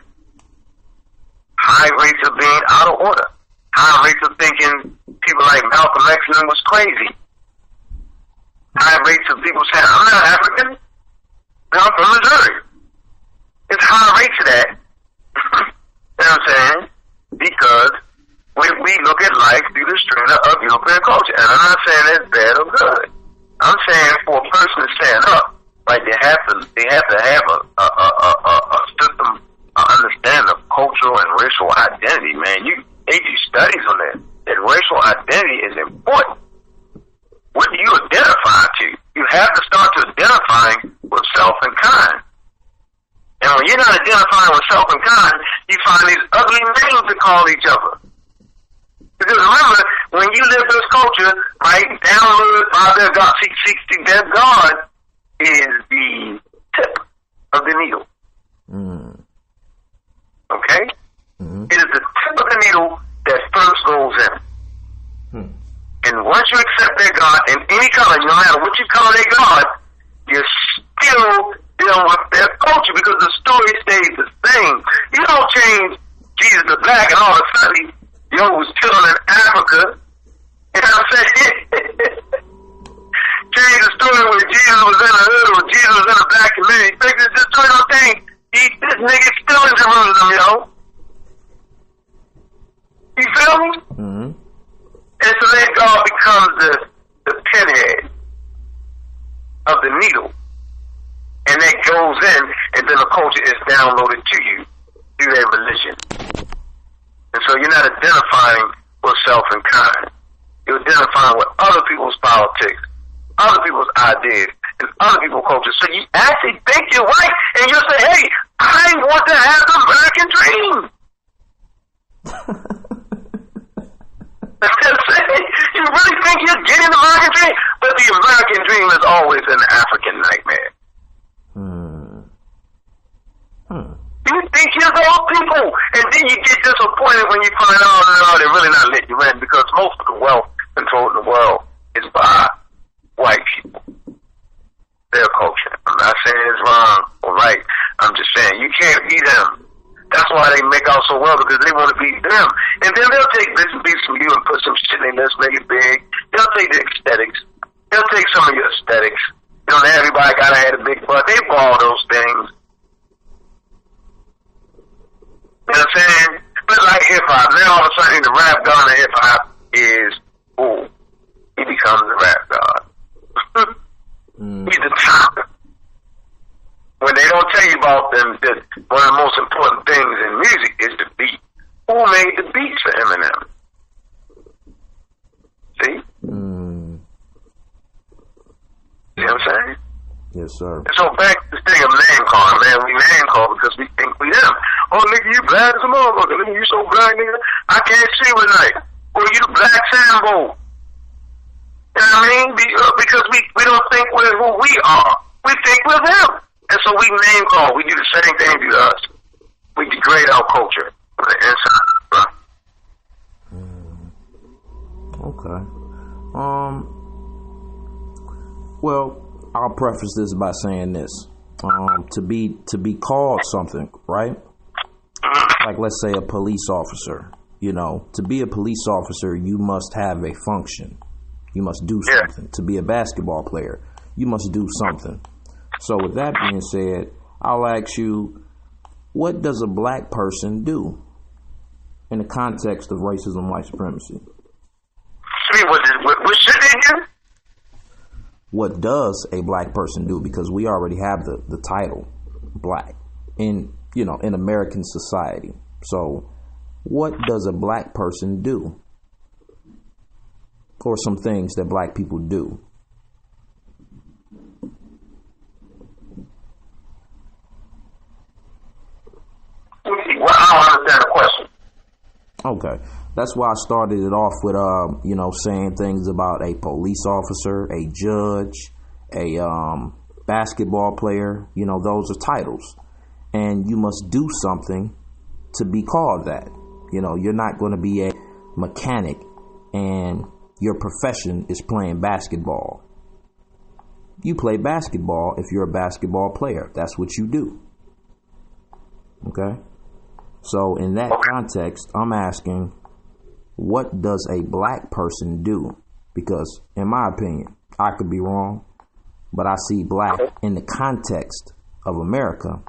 High rates of being out of order. High rates of thinking people like Malcolm X was crazy. High rates of people saying, I'm not African. I'm from Missouri. It's high rates of that. You know what I'm saying? Because we look at life through the strainer of European culture. And I'm not saying it's bad or good. I'm saying for a person to stand up, like they have to have a system, understand of cultural and racial identity, man. They do studies on that. That racial identity is important. What do you identify to? You have to start to identifying with self and kind. And when you're not identifying with self and kind, you find these ugly names to call each other. Because remember, when you live this culture, right, download by their God, their God is the tip of the needle. Okay? It is the tip of the needle that first goes in. And once you accept their God in any color, no matter what you call their God, you're still dealing with their culture because the story stays the same. You don't change Jesus to black and all of a sudden, was chilling in Africa. You know what I'm saying? Change the story where Jesus was in the hood or Jesus was in a black community. This story don't think this nigga's still in Jerusalem, yo. You feel me? And so then God becomes the pinhead of the needle. And that goes in, and then the culture is downloaded to you through their religion. And so you're not identifying with self and kind. You're identifying with other people's politics, other people's ideas, and other people's culture. So you actually think you're right, and you say, hey, I want to have the American dream. You really think you're getting the American dream? But the American dream is always an African nightmare. You think you're those people, and then you get disappointed when you find out, no, they're really not letting you in, because most of the wealth controlled in the world is by white people. Their culture. I'm not saying it's wrong or right. I'm just saying you can't be them. That's why they make out so well, because they want to be them. And then they'll take bits and pieces from you and put some shit in this, make it big. They'll take the aesthetics. They'll take some of your aesthetics You know, everybody gotta have a big butt. They ball those things. You know what I'm saying? But like hip hop, now all of a sudden the rap god of hip hop is, ooh, he becomes the rap god. He's the top. When they don't tell you about them, that one of the most important things in music is the beat. Who made the beats for Eminem? See? You know what I'm saying? Yes, sir. And so back to this thing of name calling, man, we name call because we think we them. Oh, nigga, you black as a motherfucker. Nigga, you so black, nigga. I can't see with night. Well, you the black Sambo. You know what I mean? Because we don't think we're who we are. We think we're them. And so we name call. We do the same thing to us. We degrade our culture from the inside, bro. Okay. Well, I'll preface this by saying this. To be called something, right? Like, let's say a police officer. You know, to be a police officer, you must have a function. You must do something. Yeah. To be a basketball player, you must do something. So with that being said, I'll ask you, what does a black person do in the context of racism, white supremacy? What should they do? What does a black person do? Because we already have the title black in American society. So what does a black person do? Or some things that black people do? Well, I don't understand the question. Okay. That's why I started it off with, saying things about a police officer, a judge, a basketball player. You know, those are titles. And you must do something to be called that. You know, you're not going to be a mechanic and your profession is playing basketball. You play basketball if you're a basketball player. That's what you do. Okay? So in that context, I'm asking, what does a black person do? Because in my opinion, I could be wrong, but I see black in the context of America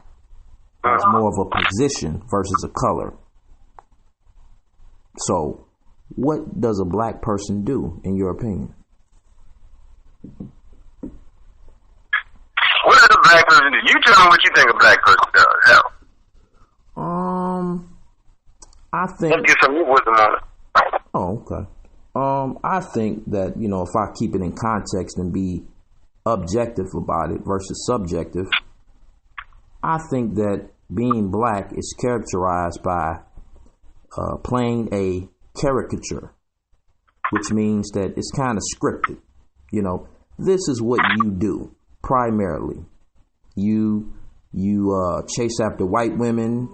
as more of a position versus a color. So what does a black person do, in your opinion? What does a black person do? You tell me what you think a black person does. Hell. I think. Let's get some wisdom on it. Oh, okay. I think that, if I keep it in context and be objective about it versus subjective, I think that being black is characterized by playing a caricature, which means that it's kind of scripted. This is what you do primarily. You chase after white women.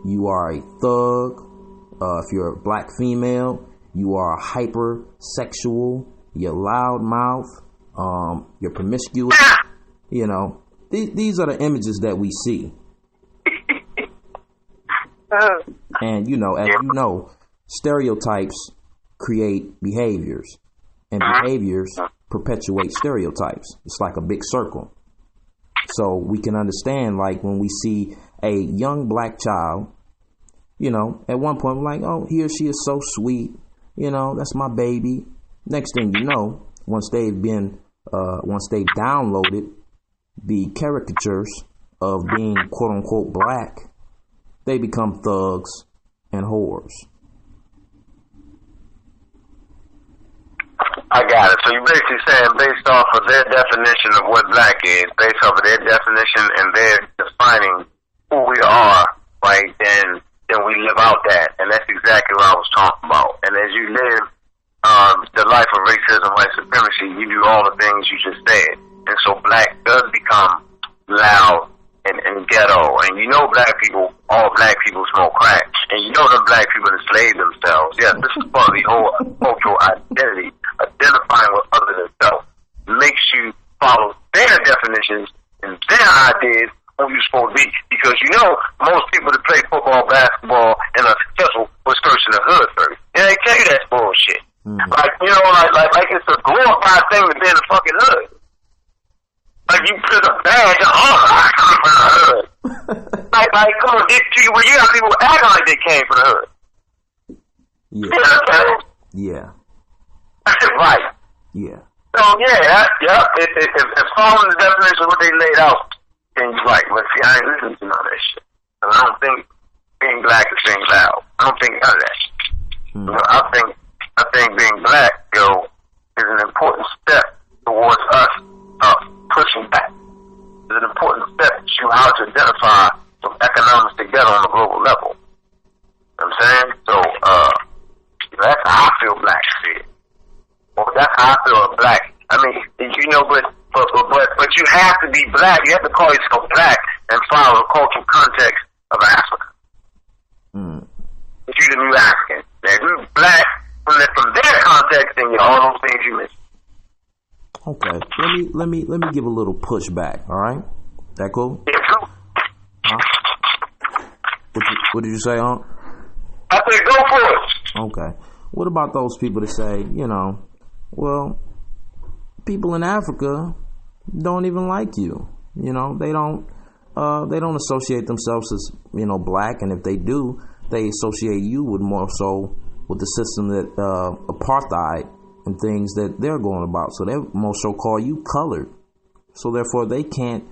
You are a thug. If you're a black female, you are hypersexual. You're loudmouth. You're promiscuous. These are the images that we see. And stereotypes create behaviors, and behaviors perpetuate stereotypes. It's like a big circle. So we can understand, like, when we see a young black child, at one point we're like, oh, he or she is so sweet, that's my baby. Next thing you know, once they've downloaded the caricatures of being quote unquote black, they become thugs and whores. I got it. So you're basically saying, based off of their definition of what black is, based off of their definition and their defining who we are, right, then we live out that. And that's exactly what I was talking about. And as you live the life of racism, white supremacy, you do all the things you just said. And so black does become loud and ghetto. And all black people smoke crack. And the black people enslave themselves. Yeah, this is part of the whole cultural identity. Identifying with other than self makes you follow their definitions and their ideas of who you're supposed to be. Because most people that play football, basketball, and are successful was first in the hood first. And they tell you that's bullshit. Like it's a glorified thing to be in the fucking hood. Like you put a badge on, I come from the hood. like, come on, well, you got people acting like they came from the hood. Yeah. You know what I'm saying? Yeah. That's right. Yeah. So, if following the definition of what they laid out, then you're like, well, see, I ain't listening to none of that shit. And I don't think being black is being loud. I don't think none of that shit. You know, I think being black, is an important step towards us pushing back. It's an important step to show how to identify some economics together on a global level. You know what I'm saying? So, that's how I feel black shit. Well, that's how I feel black. I mean, you know, but you have to be black. You have to call yourself black and follow the cultural context of Africa. If you're the new African. Now, if you're black from their context, then you're all those things you mentioned. Okay, let me give a little pushback. All right, that cool? Yeah, true. Huh? What did you say, Anhk? I said go for it. Okay. What about those people that say, well, people in Africa don't even like you. You know, they don't associate themselves as, black, and if they do, they associate you with more so with the system that apartheid and things that they're going about. So they more so call you colored. So therefore they can't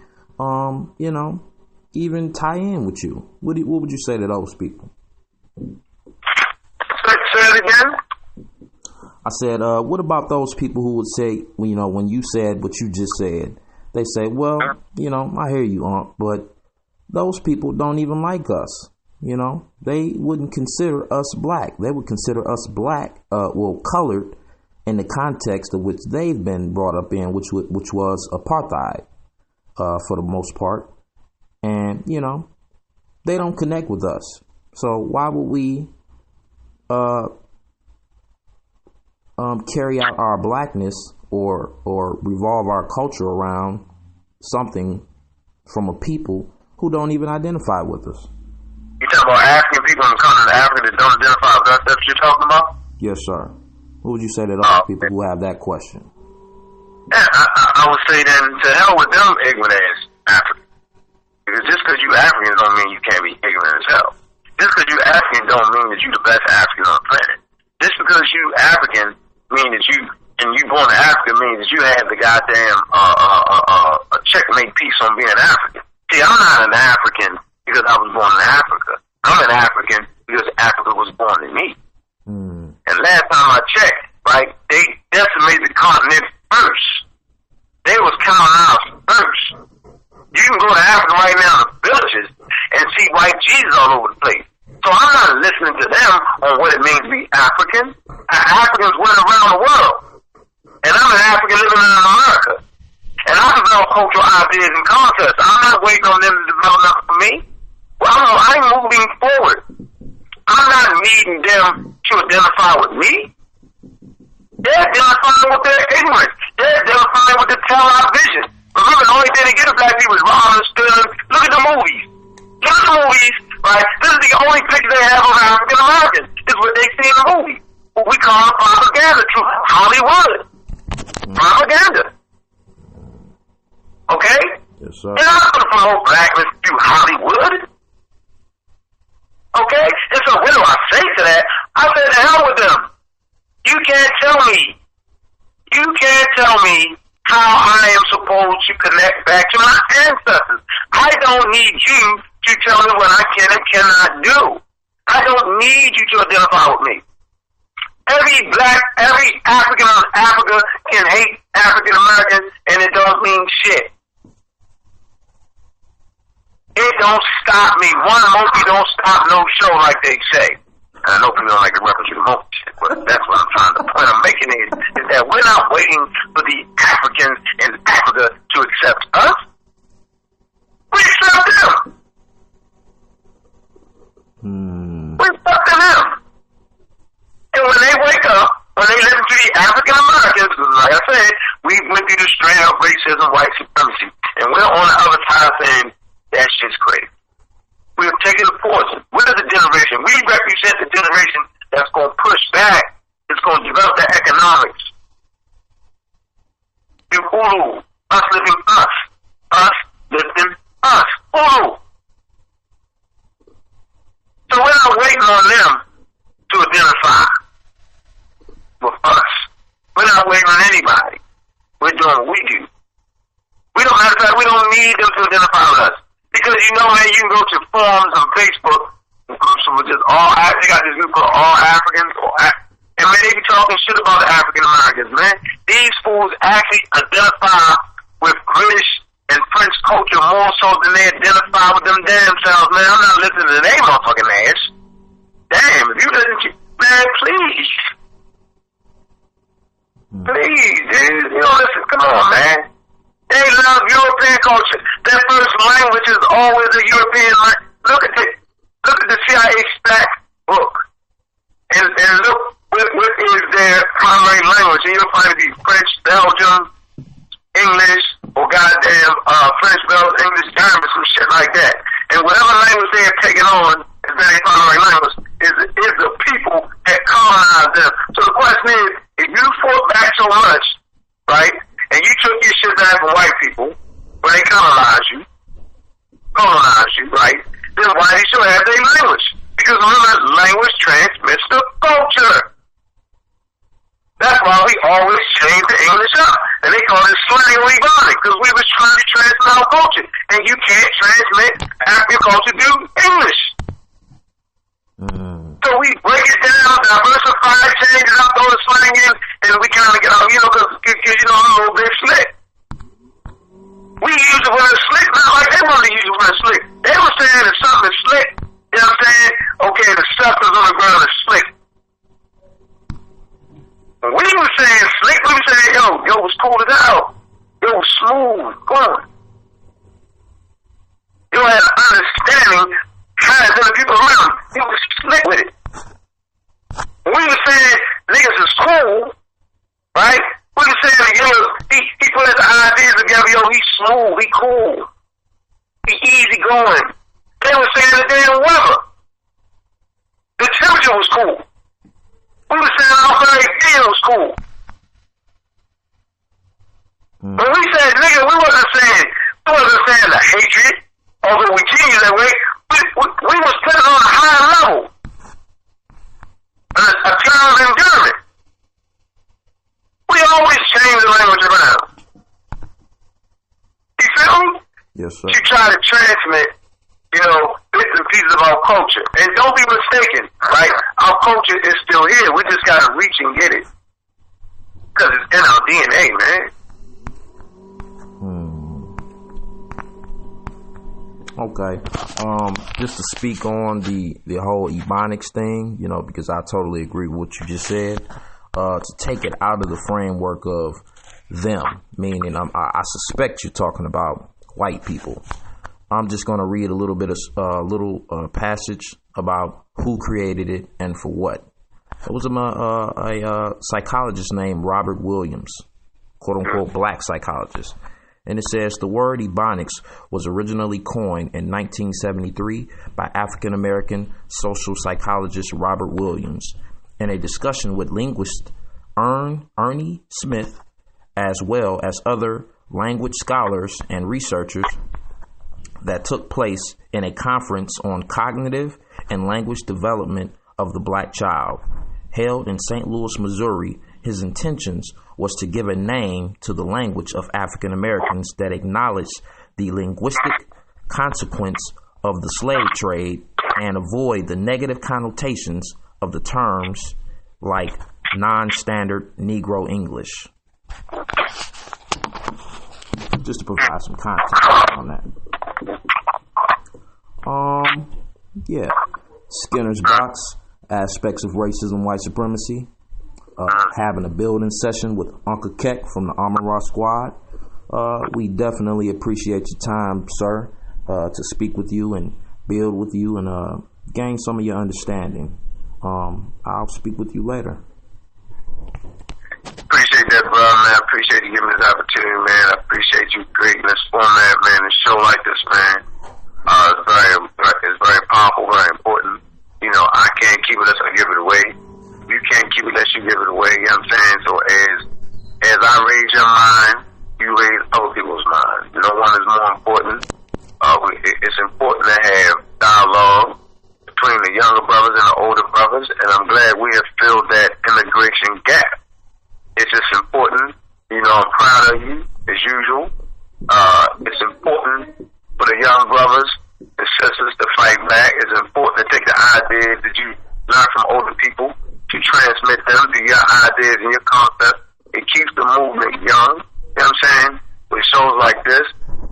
even tie in with you. What would you say to those people? Say it again? I said, what about those people who would say, when you said what you just said, they say, well, I hear you, Anhk, but those people don't even like us. They wouldn't consider us black. They would consider us black, colored, in the context of which they've been brought up in, which was apartheid, for the most part. And, they don't connect with us. So why would we carry out our blackness or revolve our culture around something from a people who don't even identify with us? You talking about African people in the continent of Africa that don't identify with us? That's what you're talking about? Yes, sir. What would you say to those people who have that question? Yeah, I would say then, to hell with them ignorant ass Africans. Because just because you African don't mean you can't be ignorant as hell. Just because you African don't mean that you the best African on the planet. Just because you African mean that you born in Africa means that you have the goddamn a checkmate piece on being African. See, I'm not an African because I was born in Africa. I'm an African because Africa was born in me. And last time I checked, right, they decimated the continent first. They was counting out first. You can go to Africa right now in the villages and see white Jesus all over the place. So I'm not listening to them on what it means to be African. Africans went around the world. And I'm an African living in America. And I develop cultural ideas and concepts. I'm not waiting on them to develop nothing for me. Well, I'm moving forward. I'm not needing them to identify with me. They're identifying with their ignorance. They're identifying with the television. Remember, the only thing they get of black people is robbing and stealing. Look at the movies. Look at the movies, right? This is the only picture they have of African Americans. This is what they see in the movie. What we call propaganda through Hollywood. Propaganda. Okay? Yes, sir. They're not going to promote blackness through Hollywood. Okay? And so what do I say to that? I say to hell with them. You can't tell me how I am supposed to connect back to my ancestors. I don't need you to tell me what I can and cannot do. I don't need you to identify with me. Every African in Africa can hate African Americans, and it don't mean shit. It don't stop me. One monkey don't stop no show, like they say. And I know people don't like to reference to the monkey shit, but that's what I'm trying to point I'm making is that we're not waiting for the Africans in Africa to accept us. We accept them. We accept them. And when they wake up, when they listen to the African Americans, like I said, we went through the straight up racism, white supremacy, and we're on the other side saying that shit's crazy. We have taken the poison. We're the generation. We represent the generation that's going to push back. It's going to develop the economics. You Hulu, us living us. us lifting us. Who? So we're not waiting on them to identify with us. We're not waiting on anybody. We're doing what we do. We don't matter of fact, we don't need them to identify with us. Because you know, man, you can go to forums on Facebook, groups of just they got this group called All Africans, and man, they be talking shit about the African Americans, man. These fools actually identify with British and French culture more so than they identify with them damn selves, man. I'm not listening to their motherfucking ass. Damn, if you listen to, man, please. Please, dude. You know, listen, come on, man. They love European culture. Their first language is always a European language. Look at the CIA stack book. And look what is their primary language. And you'll find it be French, Belgium, English, or goddamn French, Belgium, English, German, some shit like that. And whatever language they are taking on is their primary language is the people that colonize them. So the question is, if you fought back so much, right, and you took your shit back from white people when they colonize you, right, then why they still have their language? Because remember, language transmits the culture. That's why we always change the English up. And they call it slang or ebonic, because we was trying to transmit our culture. And you can't transmit African culture through English. So we break it down, diversify, change it up, throw the slang in, and we kind of get out, you know, because you know, I'm a little bit slick. We use the word slick, not like they wanted to use the word slick. They were saying that something is slick, you know what I'm saying? Okay, the substance on the ground is slick. When we were saying slick, we were saying, yo, it was cool as hell. It was smooth, going. You had an understanding how to the people around. He was slick with it. When we were saying niggas is cool, right? We were saying, yo, he put his ideas together, yo, he's smooth, he cool. He easy going. They were saying the damn weather. The temperature was cool. We were saying how very feel was cool. When we said nigga, we wasn't saying the hatred, although we treat you that way. We was putting on a higher level. A term of endearment. We always change the language around. You feel me? Yes, sir. You try to transmit, you know, bits and pieces of our culture. And don't be mistaken, right? Our culture is still here. We just gotta reach and get it. Because it's in our DNA, man. Okay. Just to speak on the whole Ebonics thing, you know, because I totally agree with what you just said. To take it out of the framework of them, meaning I suspect you're talking about white people. I'm just going to read a little bit of passage about who created it and for what. It was a psychologist named Robert Williams, quote unquote black psychologist. And it says the word Ebonics was originally coined in 1973 by African American social psychologist Robert Williams in a discussion with linguist Ernie Smith, as well as other language scholars and researchers, that took place in a conference on cognitive and language development of the black child, held in St. Louis, Missouri. His intentions was to give a name to the language of African Americans that acknowledged the linguistic consequence of the slave trade and avoid the negative connotations of the terms like non-standard Negro English. Just to provide some context on that. Yeah. Skinner's Box, Aspects of Racism, White Supremacy. Having a building session with Anhk from the Armor Raw Squad. We definitely appreciate your time, sir, to speak with you and build with you and gain some of your understanding. I'll speak with you later. Appreciate that, bro, man. I appreciate you giving me this opportunity, man. I appreciate you creating this format, man. A show like this, man, it's very powerful, very important. You know, I can't keep it unless I give it away. You can't keep it unless you give it away, you know what I'm saying? So as I raise your mind, you raise other people's minds. No one is more important. It's important to have dialogue between the younger brothers and the older brothers, and I'm glad we have filled that immigration gap. It's just important. I'm proud of you, as usual. It's important for the young brothers and sisters to fight back. It's important to take the ideas that you learn from older people to transmit them to your ideas and your concepts. It keeps the movement young. You know what I'm saying? With shows like this,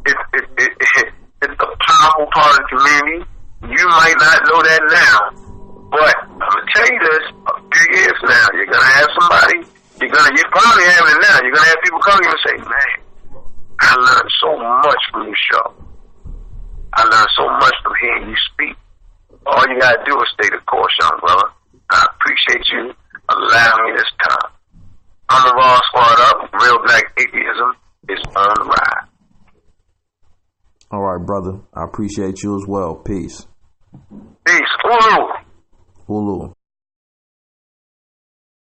it's a powerful part of the community. You might not know that now, but I'm gonna tell you this: a few years now, you're gonna have somebody. You're probably having it now. You're gonna have people come to you and say, "Man, I learned so much from your show. I learned so much from hearing you speak." All you gotta do is stay the course, young brother. I appreciate you allowing me this time. I'm the Raw Squad Up. Real Black Atheism is on the ride. All right, brother. I appreciate you as well. Peace. Peace. Ulu. Ulu.